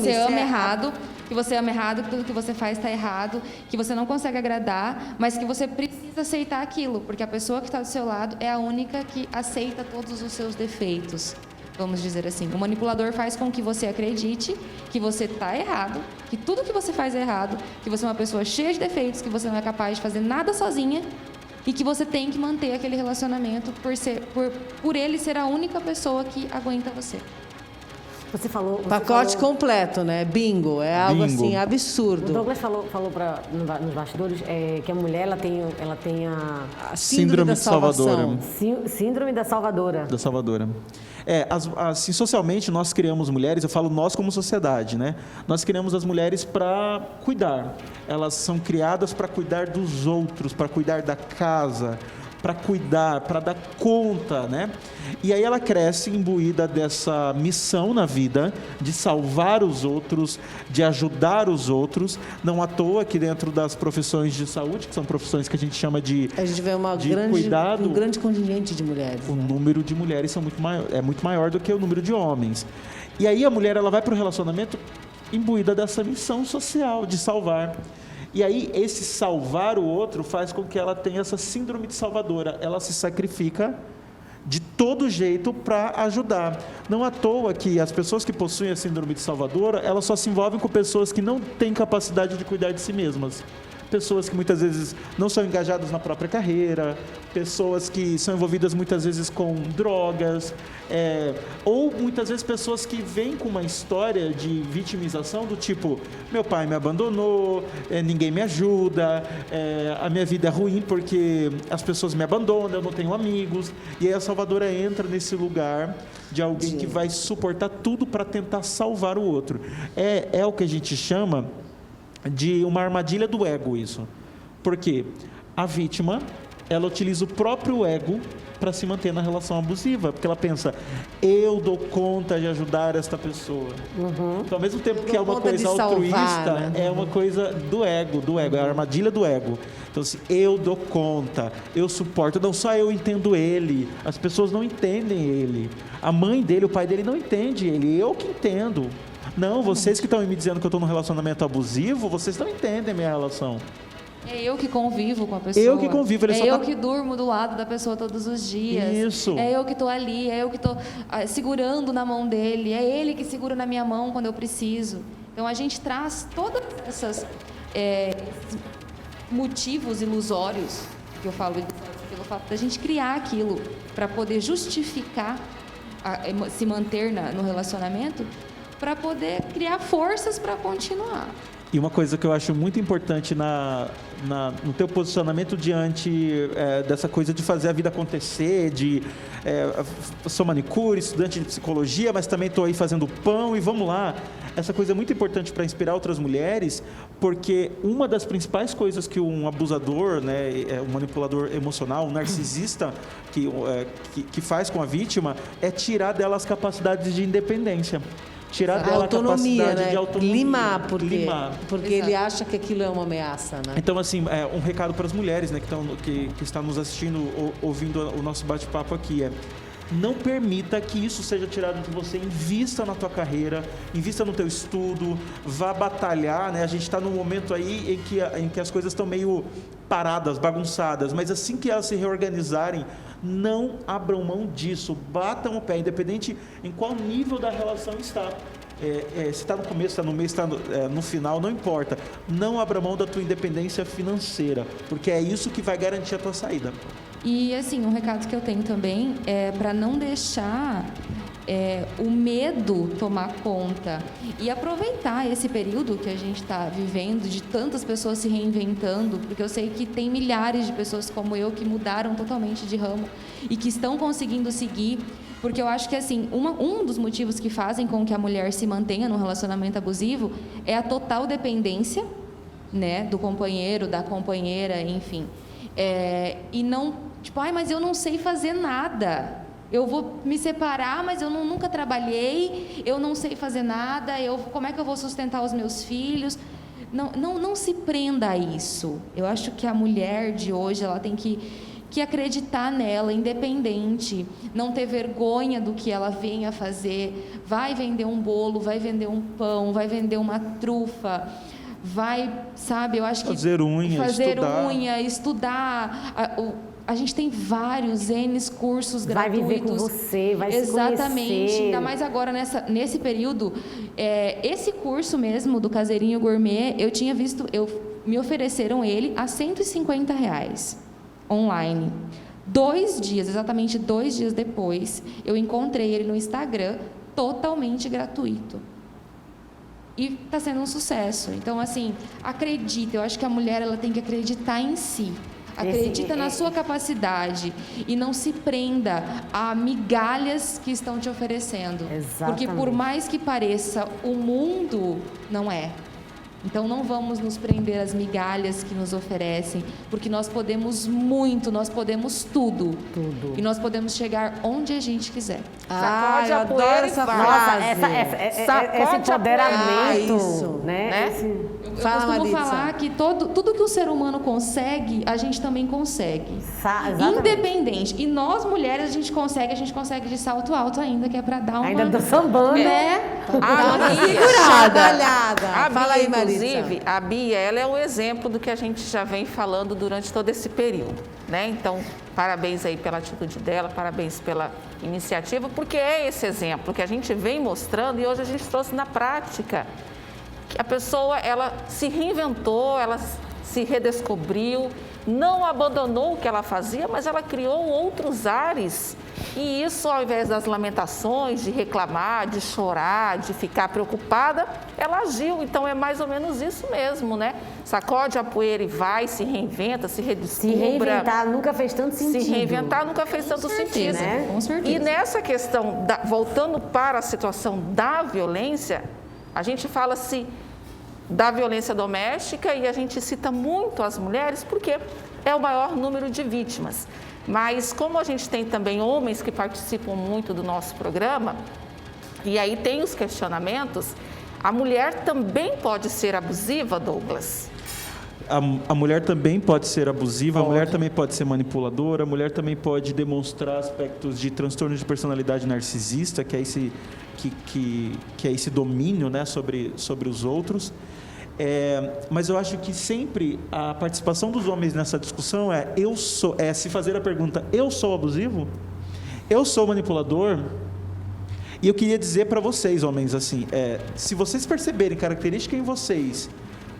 você ama errado, que tudo que você faz está errado, que você não consegue agradar, mas que você precisa aceitar aquilo, porque a pessoa que está do seu lado é a única que aceita todos os seus defeitos. Vamos dizer assim, o manipulador faz com que você acredite que você está errado, que tudo que você faz é errado, que você é uma pessoa cheia de defeitos, que você não é capaz de fazer nada sozinha, e que você tem que manter aquele relacionamento por ele ser a única pessoa que aguenta você. Você falou... Pacote completo, né? Bingo. É algo assim absurdo. O Douglas falou nos bastidores que a mulher ela tem a síndrome da salvação. Síndrome da salvadora. Da salvadora. Assim, socialmente, nós criamos mulheres, eu falo nós como sociedade, né? Nós criamos as mulheres para cuidar. Elas são criadas para cuidar dos outros, para cuidar da casa, para cuidar, para dar conta, né? E aí ela cresce imbuída dessa missão na vida, de salvar os outros, de ajudar os outros. Não à toa que dentro das profissões de saúde, que são profissões que a gente chama de a gente vê cuidado, um grande contingente de mulheres. O número de mulheres é muito maior do que o número de homens. E aí a mulher ela vai para o relacionamento imbuída dessa missão social de salvar. E aí, esse salvar o outro faz com que ela tenha essa síndrome de salvadora. Ela se sacrifica de todo jeito para ajudar. Não à toa que as pessoas que possuem a síndrome de salvadora, elas só se envolvem com pessoas que não têm capacidade de cuidar de si mesmas. Pessoas que muitas vezes não são engajadas na própria carreira, pessoas que são envolvidas muitas vezes com drogas, ou muitas vezes pessoas que vêm com uma história de vitimização do tipo, meu pai me abandonou, ninguém me ajuda, a minha vida é ruim porque as pessoas me abandonam, eu não tenho amigos. E aí a salvadora entra nesse lugar de alguém que vai suportar tudo para tentar salvar o outro. É o que a gente chama de uma armadilha do ego, isso. Porque a vítima, ela utiliza o próprio ego para se manter na relação abusiva, porque ela pensa, eu dou conta de ajudar esta pessoa. Então, ao mesmo tempo que é uma coisa altruísta, salvar, né? É uma coisa do ego, é a armadilha do ego. Então, assim, eu dou conta, eu suporto, não só eu entendo ele, as pessoas não entendem ele. A mãe dele, o pai dele não entende ele, eu que entendo. Não, vocês que estão me dizendo que eu estou num relacionamento abusivo, vocês não entendem a minha relação. É eu que convivo com a pessoa. Eu que convivo. Ele é só eu tá... que durmo do lado da pessoa todos os dias. Isso. É eu que estou ali, é eu que estou segurando na mão dele, é ele que segura na minha mão quando eu preciso. Então, a gente traz todas essas motivos ilusórios, que eu falo, pelo fato da gente criar aquilo para poder justificar se manter no relacionamento, para poder criar forças para continuar. E uma coisa que eu acho muito importante no teu posicionamento diante dessa coisa de fazer a vida acontecer, sou manicure, estudante de psicologia, mas também estou aí fazendo pão e vamos lá. Essa coisa é muito importante para inspirar outras mulheres, porque uma das principais coisas que um abusador, né, um manipulador emocional, um narcisista que faz com a vítima é tirar dela as capacidades de independência. Tirar dela autonomia, a capacidade, né? de autonomia. Limar. Porque ele acha que aquilo é uma ameaça, né? Então, assim, um recado para as mulheres, né, que estão nos assistindo, ouvindo o nosso bate-papo aqui não permita que isso seja tirado de você. Invista na tua carreira, invista no teu estudo, vá batalhar, né? A gente está num momento aí em que as coisas estão meio paradas, bagunçadas, mas assim que elas se reorganizarem, não abram mão disso, batam o pé, independente em qual nível da relação está. Se está no começo, está no meio, está no final, não importa. Não abra mão da tua independência financeira, porque é isso que vai garantir a tua saída. E, assim, um recado que eu tenho também é para não deixar o medo tomar conta e aproveitar esse período que a gente está vivendo, de tantas pessoas se reinventando, porque eu sei que tem milhares de pessoas como eu que mudaram totalmente de ramo e que estão conseguindo seguir, porque eu acho que, assim, um dos motivos que fazem com que a mulher se mantenha num relacionamento abusivo é a total dependência, né, do companheiro, da companheira, enfim. E não, mas eu não sei fazer nada. Eu vou me separar, mas eu nunca trabalhei, eu não sei fazer nada, como é que eu vou sustentar os meus filhos? Não se prenda a isso. Eu acho que a mulher de hoje, ela tem que acreditar nela, independente, não ter vergonha do que ela venha fazer. Vai vender um bolo, vai vender um pão, vai vender uma trufa, eu acho que fazer unha, estudar. A gente tem vários cursos gratuitos. Vai viver com você, vai se conhecer. Exatamente. Ainda mais agora nesse período. Esse curso mesmo do Caseirinho Gourmet, eu tinha visto, me ofereceram ele a R$150 online. 2 dias, exatamente 2 dias depois, eu encontrei ele no Instagram, totalmente gratuito. E está sendo um sucesso. Então, assim, acredita. Eu acho que a mulher, ela tem que acreditar em si. Acredita na sua capacidade e não se prenda a migalhas que estão te oferecendo. Exatamente. Porque por mais que pareça, o mundo não é. Então não vamos nos prender às migalhas que nos oferecem, porque nós podemos muito, nós podemos tudo. E nós podemos chegar onde a gente quiser. Eu adoro essa frase. Esse empoderamento, isso, né? Eu costumo falar que tudo que o ser humano consegue, a gente também consegue. Independente. E nós, mulheres, a gente consegue de salto alto ainda, que é para dar uma... Ainda do sambando. Fala aí, Marisa. Inclusive, a Bia, ela é o exemplo do que a gente já vem falando durante todo esse período, né? Então, parabéns aí pela atitude dela, parabéns pela iniciativa, porque é esse exemplo que a gente vem mostrando e hoje a gente trouxe na prática. A pessoa, ela se reinventou, ela se redescobriu, não abandonou o que ela fazia, mas ela criou outros ares. E isso, ao invés das lamentações, de reclamar, de chorar, de ficar preocupada, ela agiu. Então, é mais ou menos isso mesmo, né? Sacode a poeira e vai, se reinventa, se redescubra. Se reinventar nunca fez tanto sentido. Se reinventar nunca fez tanto sentido. Né? Com certeza. E nessa questão, voltando para a situação da violência, a gente fala-se da violência doméstica e a gente cita muito as mulheres porque é o maior número de vítimas. Mas como a gente tem também homens que participam muito do nosso programa, e aí tem os questionamentos, a mulher também pode ser abusiva, Douglas? A mulher também pode ser abusiva, a mulher também pode ser manipuladora, a mulher também pode demonstrar aspectos de transtorno de personalidade narcisista, que é esse domínio, né, sobre os outros. Mas eu acho que sempre a participação dos homens nessa discussão se fazer a pergunta: eu sou abusivo? Eu sou manipulador? E eu queria dizer para vocês, homens, assim, se vocês perceberem característica em vocês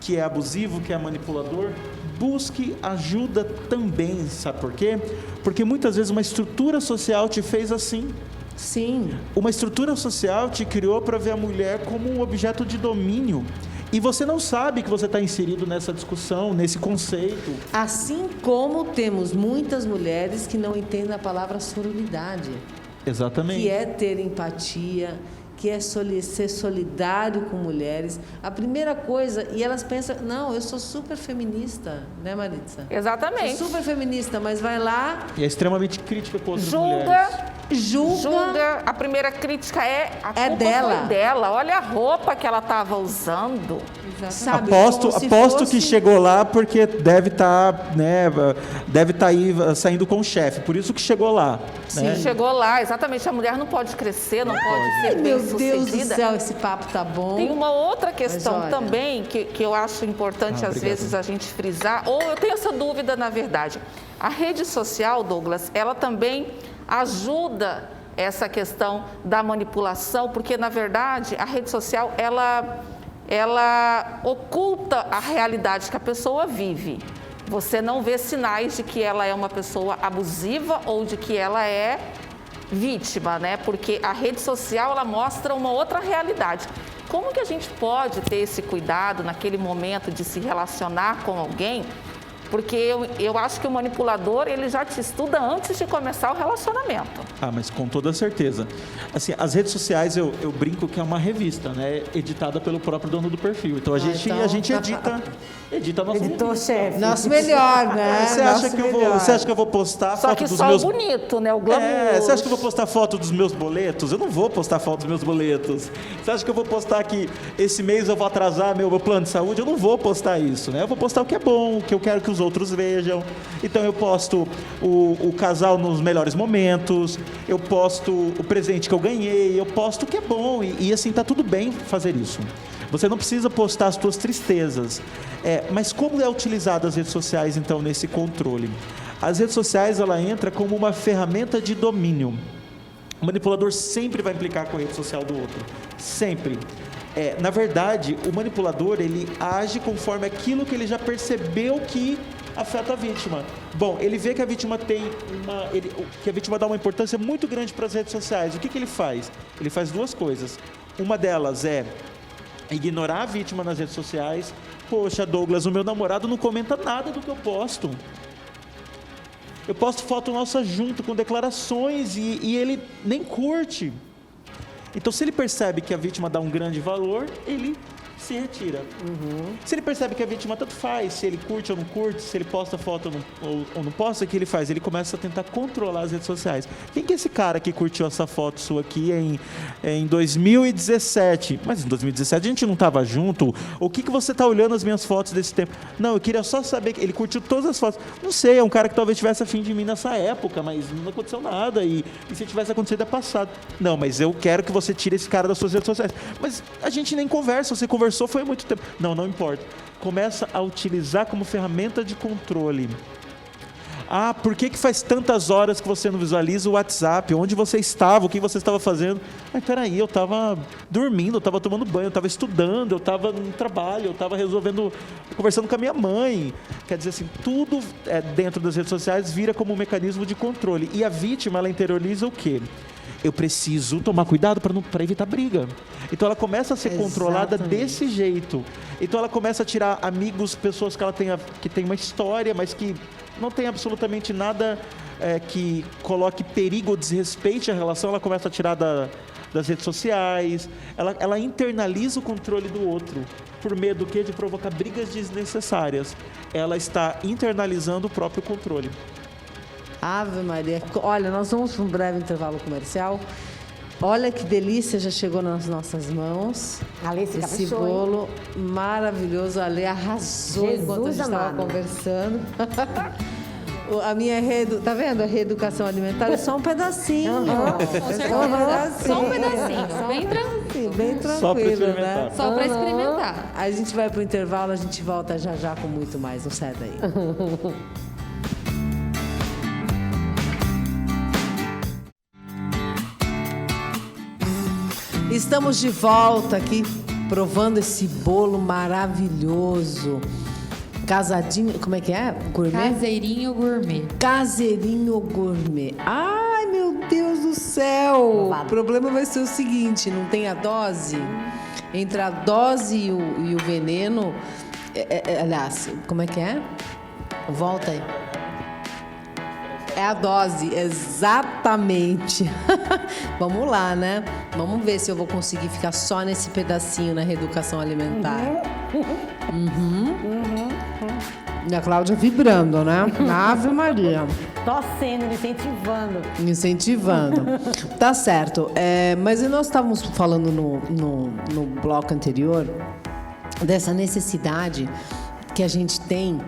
que é abusivo, que é manipulador, busque ajuda também, sabe por quê? Porque muitas vezes uma estrutura social te fez assim. Sim. Uma estrutura social te criou para ver a mulher como um objeto de domínio. E você não sabe que você está inserido nessa discussão, nesse conceito. Assim como temos muitas mulheres que não entendem a palavra sororidade. Exatamente. Que é ter empatia, que é ser solidário com mulheres. A primeira coisa, e elas pensam, não, eu sou super feminista, né, Maritza? Exatamente. Sou super feminista, mas vai lá... E é extremamente crítica com outras mulheres. Julga. A primeira crítica a culpa dela. Foi dela. Olha a roupa que ela estava usando. Sabe, aposto que chegou lá porque deve estar aí saindo com o chefe, por isso que chegou lá. Sim, né? Chegou lá, exatamente. A mulher não pode crescer, não pode ser bem-sucedida. Meu Deus do céu, esse papo tá bom. Tem uma outra questão também que eu acho importante às vezes a gente frisar, ou eu tenho essa dúvida na verdade. A rede social, Douglas, ela também ajuda essa questão da manipulação, porque na verdade a rede social ela oculta a realidade que a pessoa vive. Você não vê sinais de que ela é uma pessoa abusiva ou de que ela é vítima, né? Porque a rede social ela mostra uma outra realidade. Como que a gente pode ter esse cuidado naquele momento de se relacionar com alguém? Porque eu acho que o manipulador, ele já te estuda antes de começar o relacionamento. Mas com toda certeza. Assim, as redes sociais, eu brinco que é uma revista, né? Editada pelo próprio dono do perfil. Então, a gente edita nosso Editor-chefe. Nosso melhor, né? Você acha que eu vou postar só foto dos só meus... o bonito, né? O glamour. Você acha que eu vou postar foto dos meus boletos? Eu não vou postar foto dos meus boletos. Você acha que eu vou postar que esse mês eu vou atrasar meu plano de saúde? Eu não vou postar isso, né? Eu vou postar o que é bom, o que eu quero que os outros vejam. Então eu posto o casal nos melhores momentos, eu posto o presente que eu ganhei, eu posto o que é bom e assim, tá tudo bem fazer isso. Você não precisa postar as suas tristezas. Mas como é utilizado as redes sociais, então, nesse controle? As redes sociais, ela entra como uma ferramenta de domínio. O manipulador sempre vai implicar com a rede social do outro. Sempre. Na verdade, o manipulador, ele age conforme aquilo que ele já percebeu que afeta a vítima. Bom, ele vê que a vítima que a vítima dá uma importância muito grande para as redes sociais. O que ele faz? Ele faz duas coisas. Uma delas é ignorar a vítima nas redes sociais. Poxa, Douglas, o meu namorado não comenta nada do que eu posto. Eu posto foto nossa junto, com declarações, e ele nem curte. Então, se ele percebe que a vítima dá um grande valor, ele se retira. Se ele percebe que a vítima tanto faz, se ele curte ou não curte, se ele posta foto ou não posta, o que ele faz? Ele começa a tentar controlar as redes sociais. Quem que é esse cara que curtiu essa foto sua aqui em 2017? Mas em 2017 a gente não estava junto. O que você está olhando as minhas fotos desse tempo? Não, eu queria só saber que ele curtiu todas as fotos. Não sei, é um cara que talvez tivesse afim de mim nessa época, mas não aconteceu nada. E se tivesse acontecido é passado. Não, mas eu quero que você tire esse cara das suas redes sociais. Mas a gente nem conversa, você conversou foi há muito tempo. Não importa. Começa a utilizar como ferramenta de controle. Por que faz tantas horas que você não visualiza o WhatsApp? Onde você estava? O que você estava fazendo? Peraí, eu estava dormindo, eu estava tomando banho, eu estava estudando, eu estava no trabalho, eu estava conversando com a minha mãe. Quer dizer assim, tudo dentro das redes sociais vira como um mecanismo de controle. E a vítima, ela interioriza o quê? Eu preciso tomar cuidado para evitar briga. Então ela começa a ser controlada desse jeito. Então ela começa a tirar amigos, pessoas que ela que tem uma história, mas que não tem absolutamente nada que coloque perigo ou desrespeite a relação. Ela começa a tirar das redes sociais. Ela internaliza o controle do outro. Por medo do quê? De provocar brigas desnecessárias. Ela está internalizando o próprio controle. Ave Maria. Olha, nós vamos para um breve intervalo comercial. Olha que delícia, já chegou nas nossas mãos. Ale se Esse caprichou, hein? bolo maravilhoso. A Ale arrasou Jesus enquanto a gente estava amado. conversando. A minha tá vendo? A reeducação alimentar é só um pedacinho. Com certeza. Só um pedacinho, bem tranquilo. Bem Só pra tranquilo, experimentar. né? Só para experimentar. A gente vai pro intervalo, a gente volta já já com muito mais. Não sai daí. Estamos de volta aqui, provando esse bolo maravilhoso. Casadinho, como é que é? Gourmet? Caseirinho gourmet. Caseirinho gourmet. Ai, meu Deus do céu! O problema vai ser o seguinte, não tem a dose? Entre a dose e o veneno... aliás, como é que é? Volta aí. É a dose, exatamente. Vamos lá, né? Vamos ver se eu vou conseguir ficar só nesse pedacinho na reeducação alimentar. E a Cláudia vibrando, né? Ave Maria. Torcendo, incentivando. Incentivando. Tá certo. Mas nós estávamos falando no bloco anterior dessa necessidade que a gente tem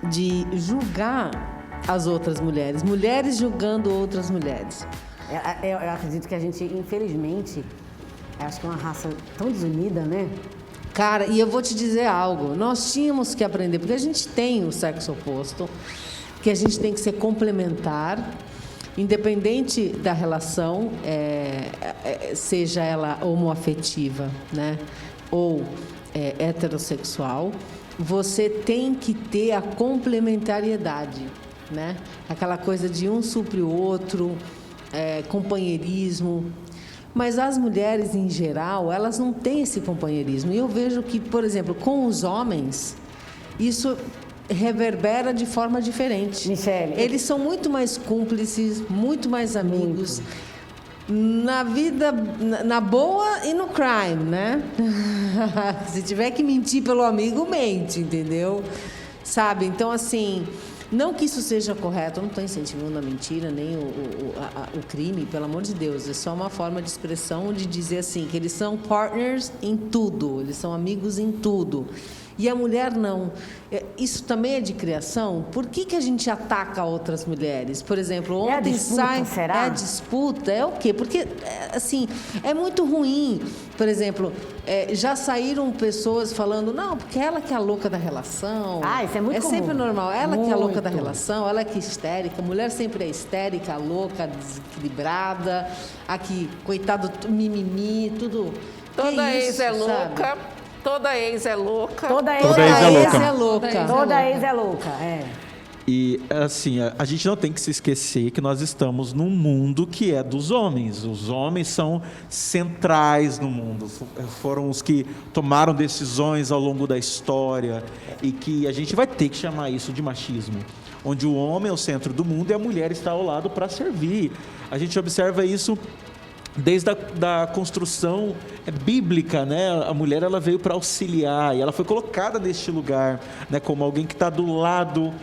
de julgar as outras mulheres. Mulheres julgando outras mulheres. Eu acredito que a gente, infelizmente, acho que é uma raça tão desunida, né? Cara, e eu vou te dizer algo. Nós tínhamos que aprender, porque a gente tem o sexo oposto, que a gente tem que ser complementar, independente da relação, seja ela homoafetiva, né? Ou heterossexual, você tem que ter a complementariedade, né? Aquela coisa de um supre o outro, companheirismo. Mas as mulheres, em geral, elas não têm esse companheirismo. E eu vejo que, por exemplo, com os homens, isso reverbera de forma diferente. Michele. Eles são muito mais cúmplices, muito mais amigos. Na vida, na boa e no crime, né? Se tiver que mentir pelo amigo, mente, entendeu? Sabe? Então, assim... Não que isso seja correto, eu não estou incentivando a mentira, nem o crime, pelo amor de Deus. É só uma forma de expressão de dizer assim, que eles são partners em tudo, eles são amigos em tudo. E a mulher não. Isso também é de criação? Por que a gente ataca outras mulheres? Por exemplo, ontem a disputa, será? É a disputa, é o quê? Porque, assim, é muito ruim. Por exemplo, já saíram pessoas falando, não, porque ela que é a louca da relação. Isso é muito comum. É sempre normal. Ela que é a louca da Muito. relação, ela que é histérica. A mulher sempre é histérica, louca, desequilibrada. Aqui, coitado, mimimi, tudo. Toda Que ex isso, é sabe? louca. Toda ex é louca. Toda Toda ex ex louca. é louca. Toda ex é louca, E, assim, a gente não tem que se esquecer que nós estamos num mundo que é dos homens. Os homens são centrais no mundo. Foram os que tomaram decisões ao longo da história e que a gente vai ter que chamar isso de machismo. Onde o homem é o centro do mundo e a mulher está ao lado para servir. A gente observa isso desde a construção bíblica, né? A mulher ela veio para auxiliar e ela foi colocada neste lugar, né? Como alguém que está do lado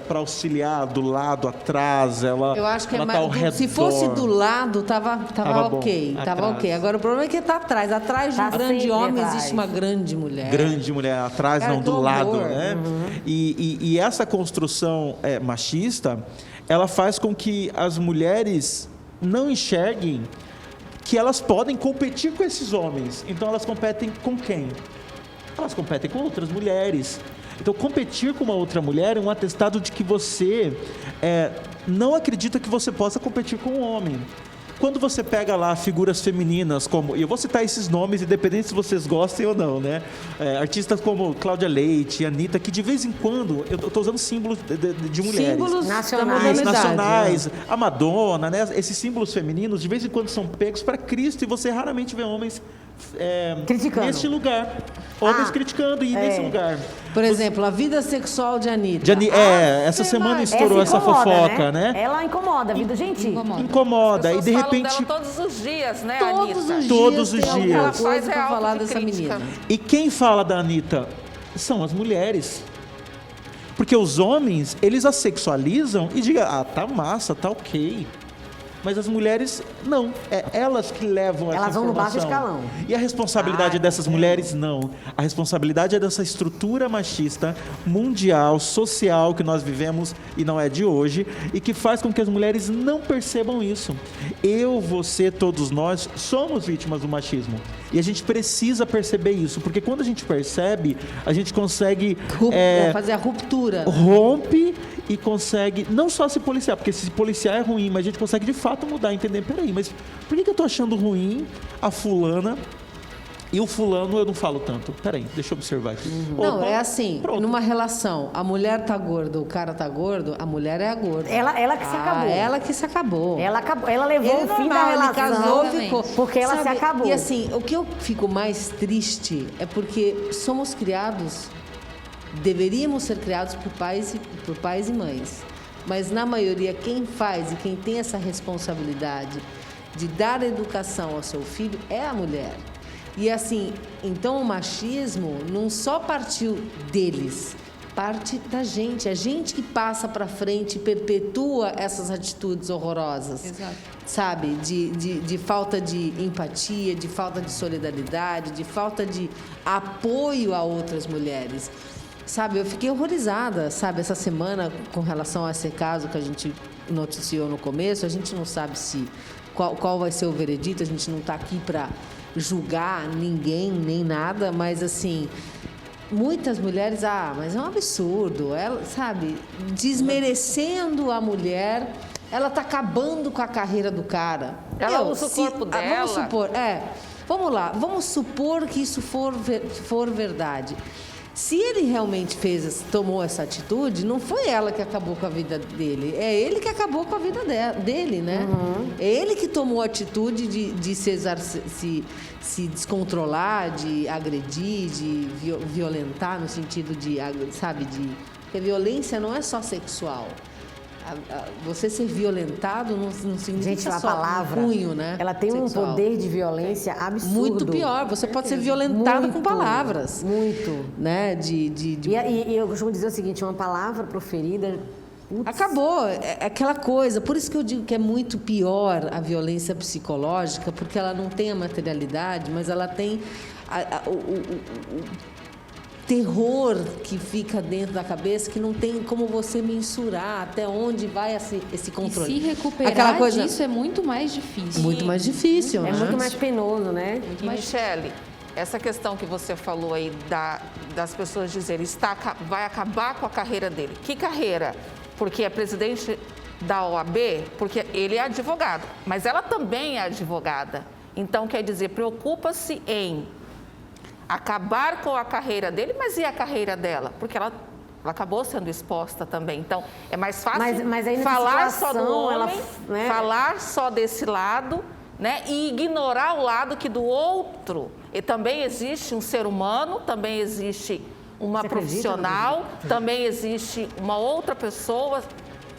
para auxiliar, do lado, atrás. Eu acho que ela tá ao redor. se fosse do lado, tava bom. ok. Tava Atrás. ok. Agora o problema é que tá atrás. Atrás de um Tá grande sempre homem atrás. existe uma grande mulher. Grande mulher atrás, Cara, não que do horror. lado, né? E essa construção machista, ela faz com que as mulheres não enxerguem que elas podem competir com esses homens. Então elas competem com quem? Elas competem com outras mulheres. Então competir com uma outra mulher é um atestado de que você não acredita que você possa competir com um homem. Quando você pega lá figuras femininas como... E eu vou citar esses nomes, independente se vocês gostem ou não, né? Artistas como Cláudia Leite, Anitta, que de vez em quando... Eu estou usando símbolos de mulheres. Símbolos Nacionais. da Isso, modernidade, nacionais, né? a Madonna, né? Esses símbolos femininos, de vez em quando são pegos para Cristo e você raramente vê homens Criticando. neste lugar. Homens criticando e nesse lugar. Por exemplo, a vida sexual de Anitta. Essa semana estourou essa incomoda, fofoca, né? Ela incomoda a vida, gente. Incomoda. As E de pessoas falam repente... dela todos os dias, né, Todos Anitta? os dias Todos os tem alguma dias. Ela faz coisa pra falar dessa autocrítica. menina. E quem fala da Anitta? São as mulheres. Porque os homens, eles a sexualizam e digam, tá massa, tá ok. Mas as mulheres, não. É elas que levam essa Elas vão no baixo informação. escalão. E a responsabilidade dessas mulheres, não. A responsabilidade é dessa estrutura machista mundial, social, que nós vivemos e não é de hoje, e que faz com que as mulheres não percebam isso. Eu, você, todos nós somos vítimas do machismo. E a gente precisa perceber isso, porque quando a gente percebe, a gente consegue... fazer a ruptura. Rompe e consegue não só se policiar, porque se policiar é ruim, mas a gente consegue de fato mudar, entender, peraí, mas por que eu tô achando ruim a fulana e o fulano eu não falo tanto? Peraí, deixa eu observar aqui. Não, Opa, é assim, pronto. numa relação, a mulher tá gorda, o cara tá gordo, a mulher é a gorda. Ela que se acabou. Ela que se acabou. Ela levou Ele o fim normal, da ele relação. casou, Exatamente. ficou. Porque ela se acabou. E assim, o que eu fico mais triste é porque somos criados, deveríamos ser criados por pais e mães. Mas na maioria, quem faz e quem tem essa responsabilidade de dar educação ao seu filho é a mulher. E assim, então o machismo não só partiu deles, parte da gente. A gente que passa para frente e perpetua essas atitudes horrorosas. Exato. Sabe? De falta de empatia, de falta de solidariedade, de falta de apoio a outras mulheres. Sabe, eu fiquei horrorizada, sabe, essa semana com relação a esse caso que a gente noticiou no começo. A gente não sabe qual vai ser o veredito, a gente não está aqui para julgar ninguém, nem nada, mas assim, muitas mulheres, mas é um absurdo, ela, sabe, desmerecendo a mulher, ela está acabando com a carreira do cara. Ela usa o corpo dela. Vamos supor que isso for verdade. Se ele realmente tomou essa atitude, não foi ela que acabou com a vida dele, é ele que acabou com a vida dele, né? Uhum. É ele que tomou a atitude de se descontrolar, de agredir, de violentar, no sentido sabe, porque a violência não é só sexual. Você ser violentado não significa Gente, a só palavra, um punho, né? ela tem sexual. um poder de violência absurdo. Muito pior. Você pode ser violentado com palavras. Muito. Né? E eu costumo dizer o seguinte, uma palavra proferida... Putz. Acabou. É aquela coisa. Por isso que eu digo que é muito pior a violência psicológica, porque ela não tem a materialidade, mas ela tem o terror que fica dentro da cabeça, que não tem como você mensurar até onde vai esse controle. E se recuperar aquela coisa disso é muito mais difícil. muito mais difícil, É né? muito mais penoso, né? E, Michele, essa questão que você falou aí das pessoas dizerem vai acabar com a carreira dele. Que carreira? Porque é presidente da OAB, porque ele é advogado, mas ela também é advogada. Então, quer dizer, preocupa-se em acabar com a carreira dele, mas e a carreira dela? Porque ela acabou sendo exposta também. Então, é mais fácil mas aí falar só do situação, homem, né? falar só desse lado, né? E ignorar o lado que do outro. E também existe um ser humano, também existe uma profissional, também existe uma outra pessoa,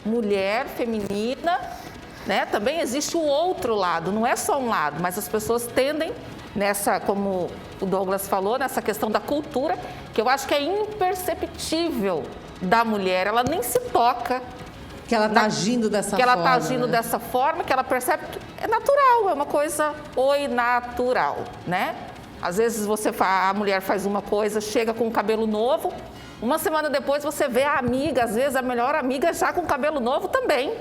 mulher, feminina, né? Também existe o outro lado, não é só um lado, mas as pessoas tendem nessa, como o Douglas falou, nessa questão da cultura, que eu acho que é imperceptível da mulher, ela nem se toca. Que ela está agindo dessa forma. Que ela está agindo dessa forma, que ela percebe que é natural, é uma coisa natural, né? Às vezes a mulher faz uma coisa, chega com o cabelo novo, uma semana depois você vê a amiga, às vezes a melhor amiga já com o cabelo novo também.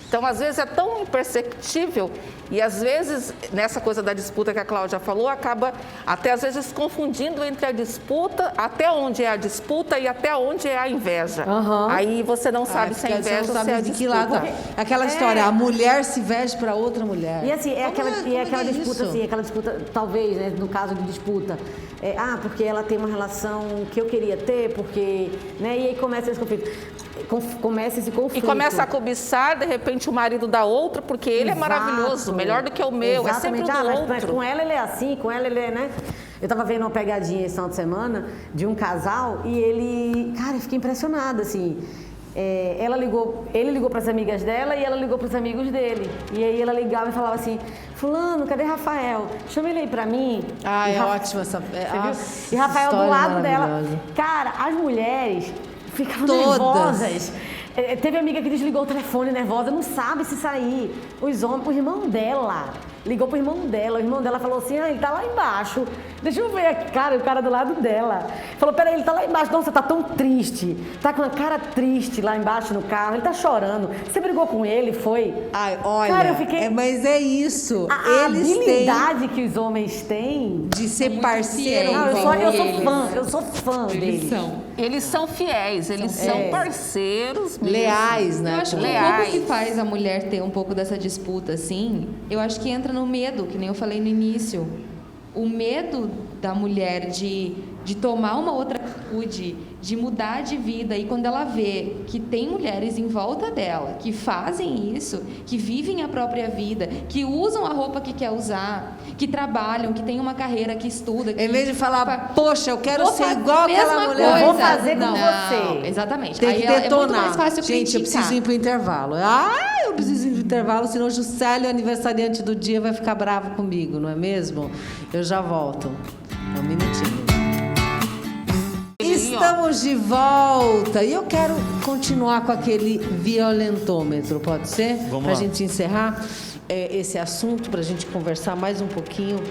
Então, às vezes, é tão imperceptível e, às vezes, nessa coisa da disputa que a Cláudia falou, acaba até, às vezes, confundindo entre a disputa, até onde é a disputa e até onde é a inveja. Uhum. Aí você não sabe se é inveja ou se é a de que disputa. lado. Aquela história, a mulher se veste para outra mulher. E assim, aquela disputa, isso? assim, aquela disputa, talvez, né, no caso de disputa, porque ela tem uma relação que eu queria ter, porque, né, e aí começa esse conflito. Começa esse conflito. E começa a cobiçar, de repente, o marido da outra, porque ele Exato. é maravilhoso, melhor do que o meu, Exatamente. é sempre o do Mas outro. com ela ele é assim, com ela ele é, né? Eu tava vendo uma pegadinha esse final de semana de um casal e ele... Cara, eu fiquei impressionada, assim. Ele ligou para as amigas dela e ela ligou para os amigos dele. E aí ela ligava e falava assim, fulano, cadê Rafael? Chama ele aí para mim. Ah, é ótima essa... Você viu? E Rafael do lado dela. Cara, as mulheres ficavam nervosas. Teve amiga que desligou o telefone nervosa, não sabe se sair. O irmão dela ligou pro irmão dela. O irmão dela falou assim: ele tá lá embaixo. Deixa eu ver aqui, cara, o cara do lado dela. Falou: peraí, ele tá lá embaixo. Nossa, tá tão triste. Tá com uma cara triste lá embaixo no carro. Ele tá chorando. Você brigou com ele, foi? Ai, olha, cara, eu fiquei... mas é isso. A Eles habilidade que os homens têm de ser muito parceiro. fiéis. Não, eu Eles. sou fã. Eu sou fã deles. Eles são fiéis, eles são parceiros mesmo. Leais, Eu né? acho que um Leais. pouco que faz a mulher ter um pouco dessa disputa, assim, eu acho que entra no medo, que nem eu falei no início. O medo da mulher de tomar uma outra atitude, de mudar de vida, e quando ela vê que tem mulheres em volta dela que fazem isso, que vivem a própria vida, que usam a roupa que quer usar, que trabalham, que tem uma carreira, que estuda... Em vez de falar, poxa, eu quero Vou ser fazer igual a mesma aquela mulher. coisa. Eu vou fazer com Não, você. exatamente. Tem Aí que é muito detonar. mais fácil Gente, eu criticar. preciso ir pro intervalo. Eu preciso ir pro intervalo, senão o Juscelio, aniversariante do dia, vai ficar bravo comigo, não é mesmo? Eu já volto. Um minutinho. Estamos de volta e eu quero continuar com aquele violentômetro, pode ser? Vamos pra lá. gente encerrar esse assunto, pra gente conversar mais um pouquinho.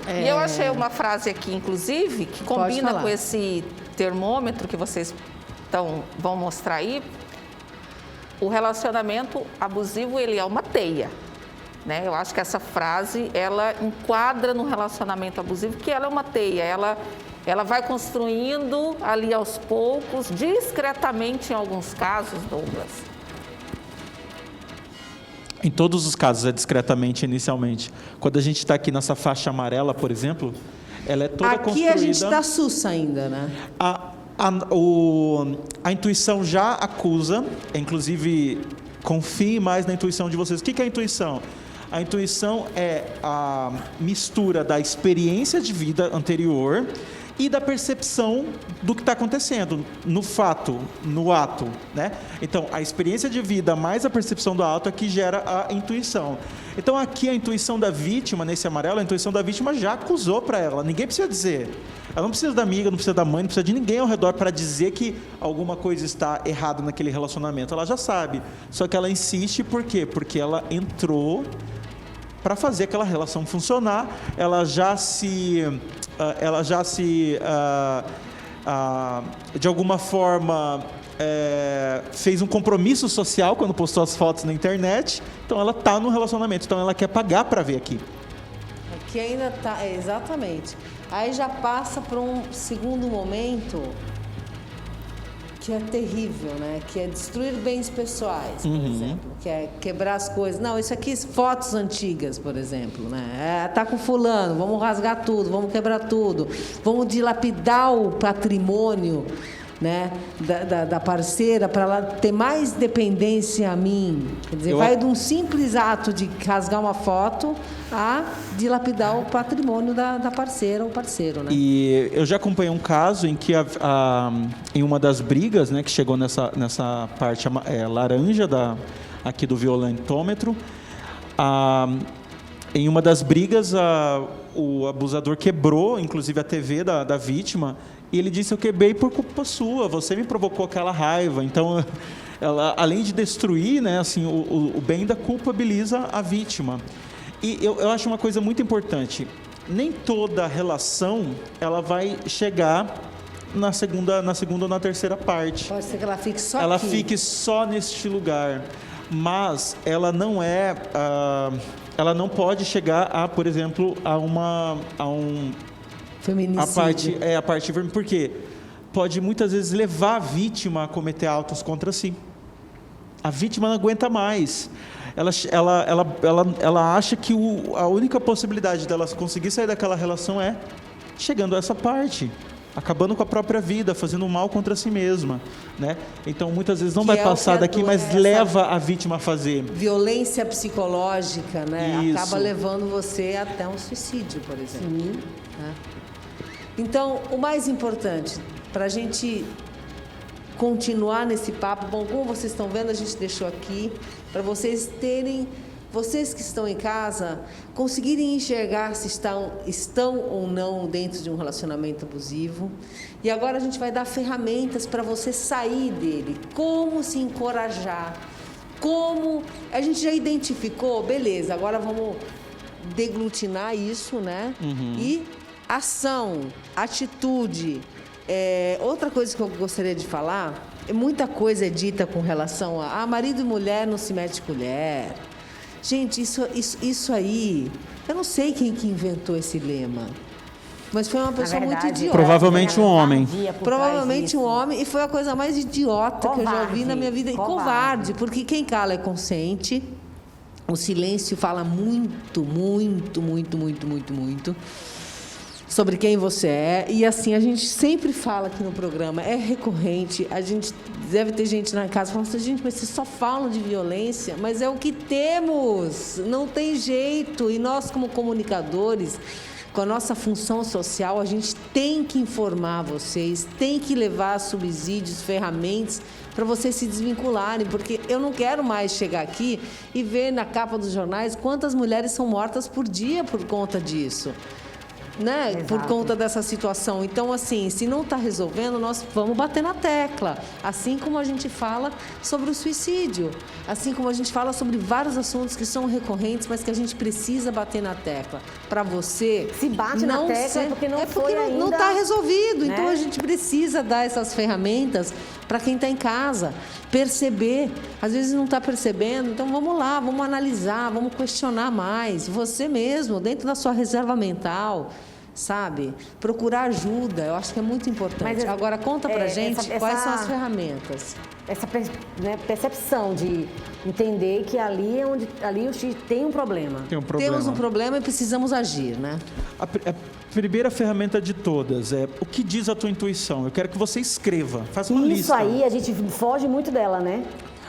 E eu achei uma frase aqui, inclusive, que Pode combina falar. com esse termômetro que vocês vão mostrar aí. O relacionamento abusivo, ele é uma teia, né? Eu acho que essa frase, ela enquadra no relacionamento abusivo, que ela é uma teia, ela vai construindo ali aos poucos, discretamente em alguns casos, Douglas. Em todos os casos é discretamente inicialmente. Quando a gente está aqui nessa faixa amarela, por exemplo, ela é toda Aqui construída... a gente tá sussa ainda, né? A intuição já acusa, inclusive confie mais na intuição de vocês. O que é a intuição? A intuição é a mistura da experiência de vida anterior e da percepção do que está acontecendo, no fato, no ato, né? Então, a experiência de vida mais a percepção do ato é que gera a intuição. Então, aqui a intuição da vítima, nesse amarelo, a intuição da vítima já acusou para ela. Ninguém precisa dizer. Ela não precisa da amiga, não precisa da mãe, não precisa de ninguém ao redor para dizer que alguma coisa está errada naquele relacionamento. Ela já sabe. Só que ela insiste, por quê? Porque ela entrou para fazer aquela relação funcionar, ela já se de alguma forma fez um compromisso social quando postou as fotos na internet, então ela está no relacionamento, então ela quer pagar para ver aqui. Aqui ainda tá, exatamente. Aí já passa para um segundo momento que é terrível, né? Que é destruir bens pessoais, por exemplo. Que é quebrar as coisas. Não, isso aqui, fotos antigas, por exemplo, né? Tá com fulano, vamos rasgar tudo, vamos quebrar tudo. Vamos dilapidar o patrimônio, né? Da parceira para ela ter mais dependência a mim. Quer dizer, vai de um simples ato de rasgar uma foto a dilapidar o patrimônio da parceira ou parceiro, né? E eu já acompanhei um caso em que em uma das brigas, né, que chegou nessa parte laranja aqui do violentômetro, em uma das brigas o abusador quebrou, inclusive a TV da vítima, e ele disse: eu quebrei por culpa sua, você me provocou aquela raiva. Então, ela, além de destruir, né, assim, o bem, ainda culpabiliza a vítima. E eu acho uma coisa muito importante: nem toda relação ela vai chegar na segunda ou na terceira parte. Pode ser que ela fique só Ela aqui. fique só neste lugar, mas ela não ela não pode chegar por exemplo, a um Feminicídio. a parte vermelha, porque pode muitas vezes levar a vítima a cometer autos contra si. A vítima não aguenta mais. Ela acha que a única possibilidade dela conseguir sair daquela relação é chegando a essa parte, acabando com a própria vida, fazendo mal contra si mesma, né? Então, muitas vezes não vai passar daqui, mas leva a vítima a fazer. Violência psicológica, né? Isso. Acaba levando você até um suicídio, por exemplo. Né? Então, o mais importante, para a gente continuar nesse papo, bom, como vocês estão vendo, a gente deixou aqui, para vocês terem vocês que estão em casa conseguirem enxergar se estão ou não dentro de um relacionamento abusivo. E agora a gente vai dar ferramentas para você sair dele, como se encorajar, como a gente já identificou, beleza, agora vamos deglutinar isso, né? E ação, atitude. Outra coisa que eu gostaria de falar, muita coisa é dita com relação a marido e mulher não se mete colher. Gente, isso aí, eu não sei quem que inventou esse lema, mas foi uma pessoa muito idiota. Provavelmente um homem. Provavelmente um homem, e foi a coisa mais idiota que eu já vi na minha vida. E covarde, porque quem cala é consciente. O silêncio fala muito, muito, muito, muito, muito, muito sobre quem você é. E assim, a gente sempre fala aqui no programa, é recorrente. A gente deve ter gente na casa falando assim, gente, mas vocês só falam de violência, mas é o que temos, não tem jeito. E nós, como comunicadores, com a nossa função social, a gente tem que informar vocês, tem que levar subsídios, ferramentas para vocês se desvincularem, porque eu não quero mais chegar aqui e ver na capa dos jornais quantas mulheres são mortas por dia por conta disso. Né? Por conta dessa situação. Então, assim, se não está resolvendo, nós vamos bater na tecla. Assim como a gente fala sobre o suicídio, assim como a gente fala sobre vários assuntos que são recorrentes, mas que a gente precisa bater na tecla. Para você... Se bate na tecla porque não foi ainda... não está resolvido. Né? Então, a gente precisa dar essas ferramentas para quem está em casa. Perceber. Às vezes não está percebendo. Então, vamos lá, vamos analisar, vamos questionar mais. Você mesmo, dentro da sua reserva mental... sabe? Procurar ajuda, eu acho que é muito importante. Mas, agora, conta pra gente quais são as ferramentas. Essa percepção de entender que ali tem um problema. Temos um problema e precisamos agir, né? A primeira ferramenta de todas é o que diz a tua intuição. Eu quero que você escreva, faça uma lista. Isso aí, a gente foge muito dela, né?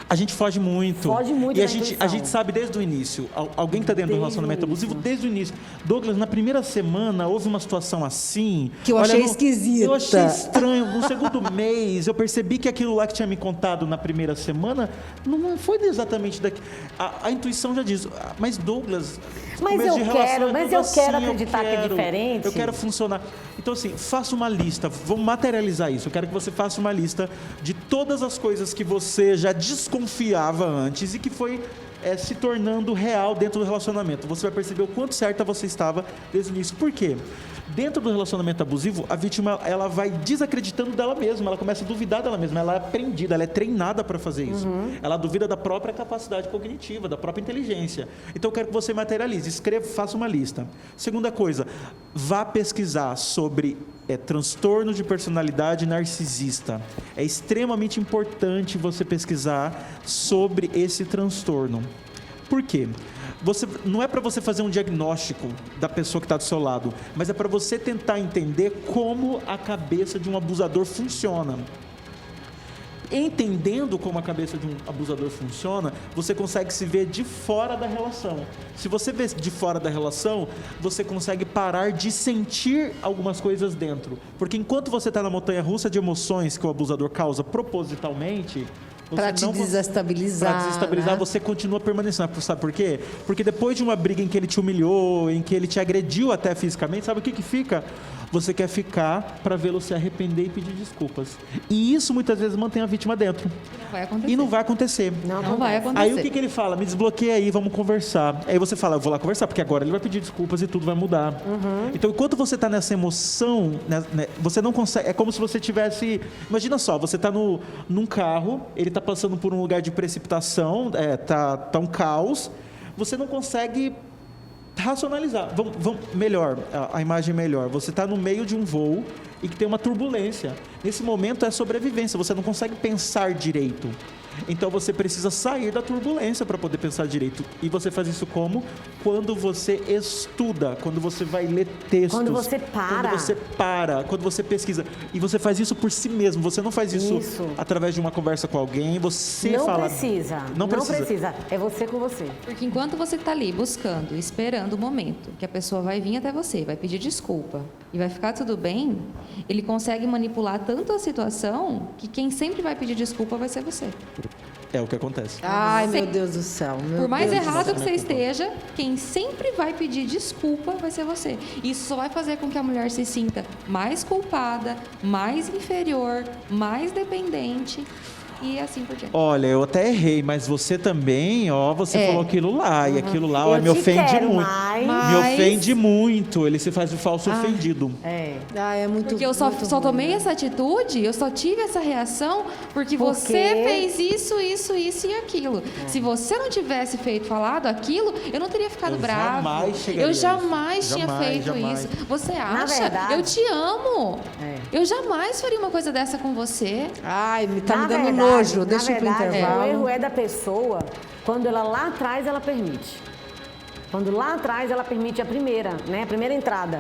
A gente foge muito. Foge muito e da a gente sabe desde o início. Alguém que está dentro de um relacionamento abusivo desde o início. Douglas, na primeira semana houve uma situação assim. Que eu achei esquisita. Eu achei estranho. No segundo mês, eu percebi que aquilo lá que tinha me contado na primeira semana não foi exatamente daqui. A intuição já diz, mas Douglas. Mas eu quero acreditar que é diferente. Eu quero funcionar. Então, assim, faça uma lista. Vamos materializar isso. Eu quero que você faça uma lista de todas as coisas que você já desconfiava antes e que foi se tornando real dentro do relacionamento. Você vai perceber o quanto certa você estava desde o início. Por quê? Dentro do relacionamento abusivo, a vítima ela vai desacreditando dela mesma, ela começa a duvidar dela mesma, ela é aprendida, ela é treinada para fazer isso. Ela duvida da própria capacidade cognitiva, da própria inteligência. Então eu quero que você materialize, escreva, faça uma lista. Segunda coisa, vá pesquisar sobre transtorno de personalidade narcisista. É extremamente importante você pesquisar sobre esse transtorno. Por quê? Não é para você fazer um diagnóstico da pessoa que está do seu lado, mas é para você tentar entender como a cabeça de um abusador funciona. Entendendo como a cabeça de um abusador funciona, você consegue se ver de fora da relação. Se você vê de fora da relação, você consegue parar de sentir algumas coisas dentro. Porque enquanto você está na montanha-russa de emoções que o abusador causa propositalmente... Para te desestabilizar. Para desestabilizar, né? Você continua permanecendo. Sabe por quê? Porque depois de uma briga em que ele te humilhou, em que ele te agrediu até fisicamente, sabe o que fica? Você quer ficar para vê-lo se arrepender e pedir desculpas. E isso muitas vezes mantém a vítima dentro. Não vai acontecer. E não vai acontecer. Não vai acontecer. Aí o que ele fala? Me desbloqueia aí, vamos conversar. Aí você fala, eu vou lá conversar, porque agora ele vai pedir desculpas e tudo vai mudar. Então, enquanto você está nessa emoção, você não consegue... É como se você tivesse... Imagina só, você está num carro, ele está passando por um lugar de precipitação, tá um caos, você não consegue racionalizar. Melhor, a imagem melhor. Você está no meio de um voo e que tem uma turbulência. Nesse momento é sobrevivência, você não consegue pensar direito. Então você precisa sair da turbulência para poder pensar direito. E você faz isso como? Quando você estuda, quando você vai ler textos. Quando você para. Quando você pesquisa. E você faz isso por si mesmo. Você não faz isso através de uma conversa com alguém. Você não fala... Não precisa. É você com você. Porque enquanto você está ali buscando, esperando o momento que a pessoa vai vir até você, vai pedir desculpa e vai ficar tudo bem, ele consegue manipular tanto a situação que quem sempre vai pedir desculpa vai ser você. É o que acontece. Ai, meu Deus do céu. Por mais errado que você esteja, quem sempre vai pedir desculpa vai ser você. Isso só vai fazer com que a mulher se sinta mais culpada, mais inferior, mais dependente e assim por diante. Olha, eu até errei, mas você também, ó, você falou aquilo lá, e aquilo lá ó, Eu me te ofende quero muito. mais. Me ofende muito. Ele se faz de falso ofendido. Ah, é muito Porque eu muito só ruim, tomei né? essa atitude, eu só tive essa reação porque Por você quê? fez isso e aquilo. Se você não tivesse falado aquilo, eu não teria ficado Eu bravo. jamais chegaria Eu a isso. jamais tinha Jamais, feito jamais. isso. Você acha? verdade- Eu te amo. É. Eu jamais faria uma coisa dessa com você. Ai, tá Na me dando verdade- nojo. na Deixa eu ir pro verdade, intervalo. O erro é da pessoa quando ela lá atrás ela permite. Quando lá atrás ela permite a primeira, né? A primeira entrada.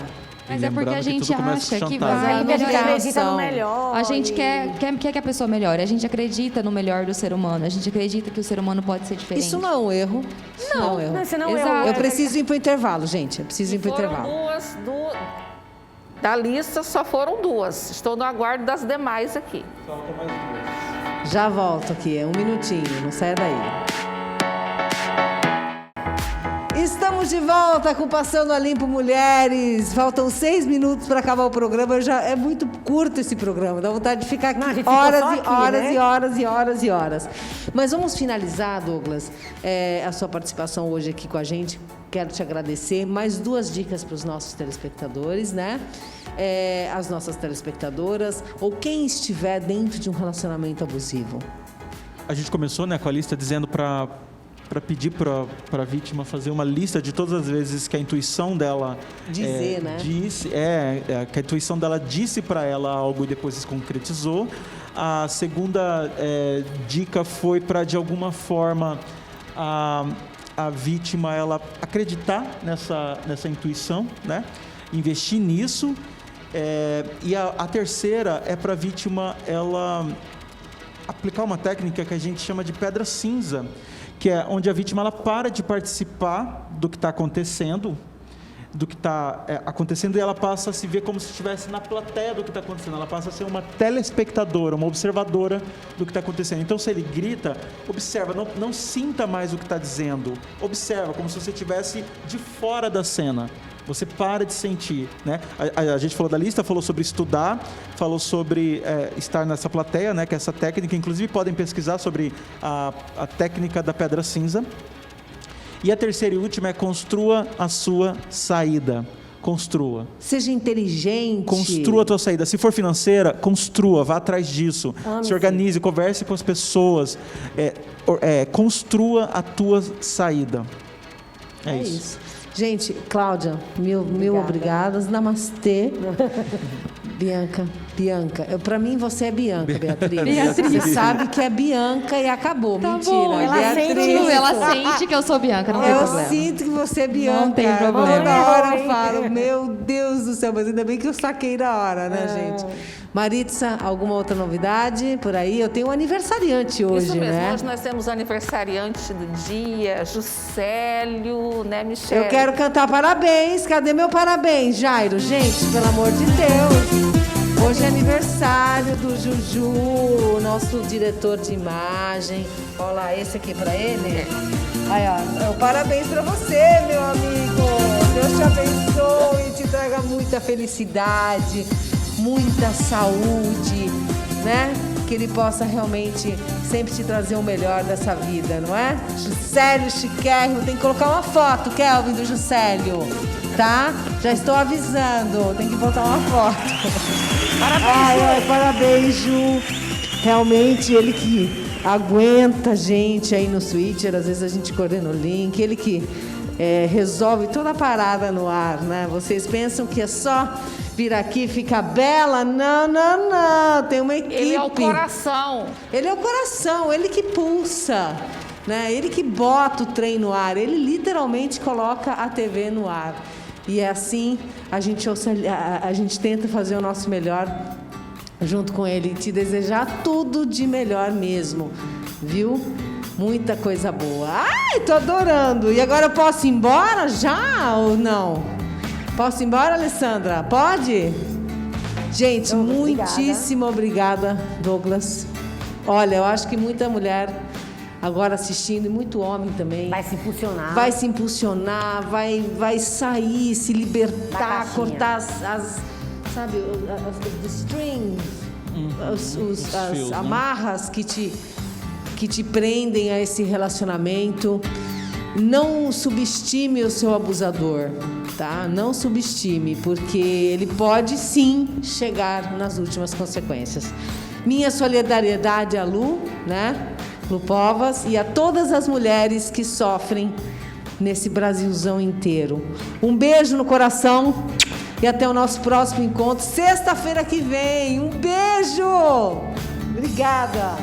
Mas é porque lembrando a que gente tudo começa acha com que chantagem. vai É porque a gente melhorar. acredita no melhor. A gente e- quer que a pessoa melhore. A gente acredita no melhor do ser humano. A gente acredita que o ser humano pode ser diferente. Isso não é um erro. Isso não é um erro. Não, senão Exato. Eu preciso ir pro intervalo, gente. Eu preciso ir pro Foram intervalo. duas da lista, só foram duas. Estou no aguardo das demais aqui. Já volto aqui, é um minutinho, não sai daí. Estamos de volta com Passando a Limpo Mulheres. Faltam 6 minutos para acabar o programa. É muito curto esse programa. Dá vontade de ficar aqui Não, a gente ficou horas só e aqui, horas né? e horas e horas e horas. Mas vamos finalizar, Douglas, a sua participação hoje aqui com a gente. Quero te agradecer. Mais 2 dicas para os nossos telespectadores, né? As nossas telespectadoras ou quem estiver dentro de um relacionamento abusivo. A gente começou, né, com a lista dizendo para pedir para a vítima fazer uma lista de todas as vezes que a intuição dela Dizer, né? que a intuição dela disse para ela algo e depois se concretizou. A segunda dica foi para, de alguma forma, a vítima ela acreditar nessa intuição, né? Investir nisso. E a terceira é para a vítima ela aplicar uma técnica que a gente chama de pedra cinza, que é onde a vítima ela para de participar do que está acontecendo, e ela passa a se ver como se estivesse na plateia do que está acontecendo. Ela passa a ser uma telespectadora, uma observadora do que está acontecendo. Então, se ele grita, observa, não sinta mais o que está dizendo. Observa, como se você estivesse de fora da cena. Você para de sentir, né? A gente falou da lista, falou sobre estudar, falou sobre estar nessa plateia, né? Que é essa técnica, inclusive podem pesquisar sobre a técnica da pedra cinza. E a terceira e última é construa a sua saída. Construa. Seja inteligente. Construa a tua saída. Se for financeira, construa, vá atrás disso. Se organize, converse com as pessoas. Construa a tua saída. É isso. Gente, Cláudia, mil obrigadas. Namastê. Bianca. Para mim, você é Bianca, Beatriz. Você sabe que é Bianca e acabou. Tá Mentira. bom, ela sente que eu sou Bianca, não tem Eu problema. sinto que você é Bianca. Não tem problema. Na hora eu falo, meu Deus do céu, mas ainda bem que eu saquei na hora, né, gente? Maritza, alguma outra novidade por aí? Eu tenho um aniversariante hoje, Isso mesmo, né? hoje nós temos aniversariante do dia, Juscelio, né, Michele? Eu quero cantar parabéns. Cadê meu parabéns, Jairo? Gente, pelo amor de Deus. Hoje é aniversário do Juju, nosso diretor de imagem. Olha lá, esse aqui pra ele. Aí, ó, parabéns pra você, meu amigo. Deus te abençoe e te traga muita felicidade, muita saúde, né? Que ele possa realmente sempre te trazer o melhor dessa vida, não é? Juscelio, chiquérrimo, tem que colocar uma foto, Kelvin, do Juscelio, tá? Já estou avisando, tem que botar uma foto. Parabéns, parabéns, Ju. Realmente, ele que aguenta a gente aí no Switcher, às vezes a gente coordena o link, ele que resolve toda a parada no ar, né? Vocês pensam que é só vir aqui e ficar bela? Não, não, não. Tem uma equipe. Ele é o coração. Ele é o coração, ele que pulsa, né? Ele que bota o trem no ar, ele literalmente coloca a TV no ar. E é assim, a gente tenta fazer o nosso melhor junto com ele e te desejar tudo de melhor mesmo, viu? Muita coisa boa. Ai, tô adorando. E agora eu posso ir embora já ou não? Posso ir embora, Alessandra? Pode? Gente, muitíssimo obrigada, Douglas. Olha, eu acho que muita mulher agora assistindo, e muito homem também. Vai se impulsionar. Vai se impulsionar, vai sair, se libertar, cortar sabe, os strings, as fios, né? amarras que te prendem a esse relacionamento. Não subestime o seu abusador, tá? Não subestime, porque ele pode sim chegar nas últimas consequências. Minha solidariedade à Lu, né? Lu Povas, e a todas as mulheres que sofrem nesse Brasilzão inteiro. Um beijo no coração e até o nosso próximo encontro, sexta-feira que vem. Um beijo! Obrigada!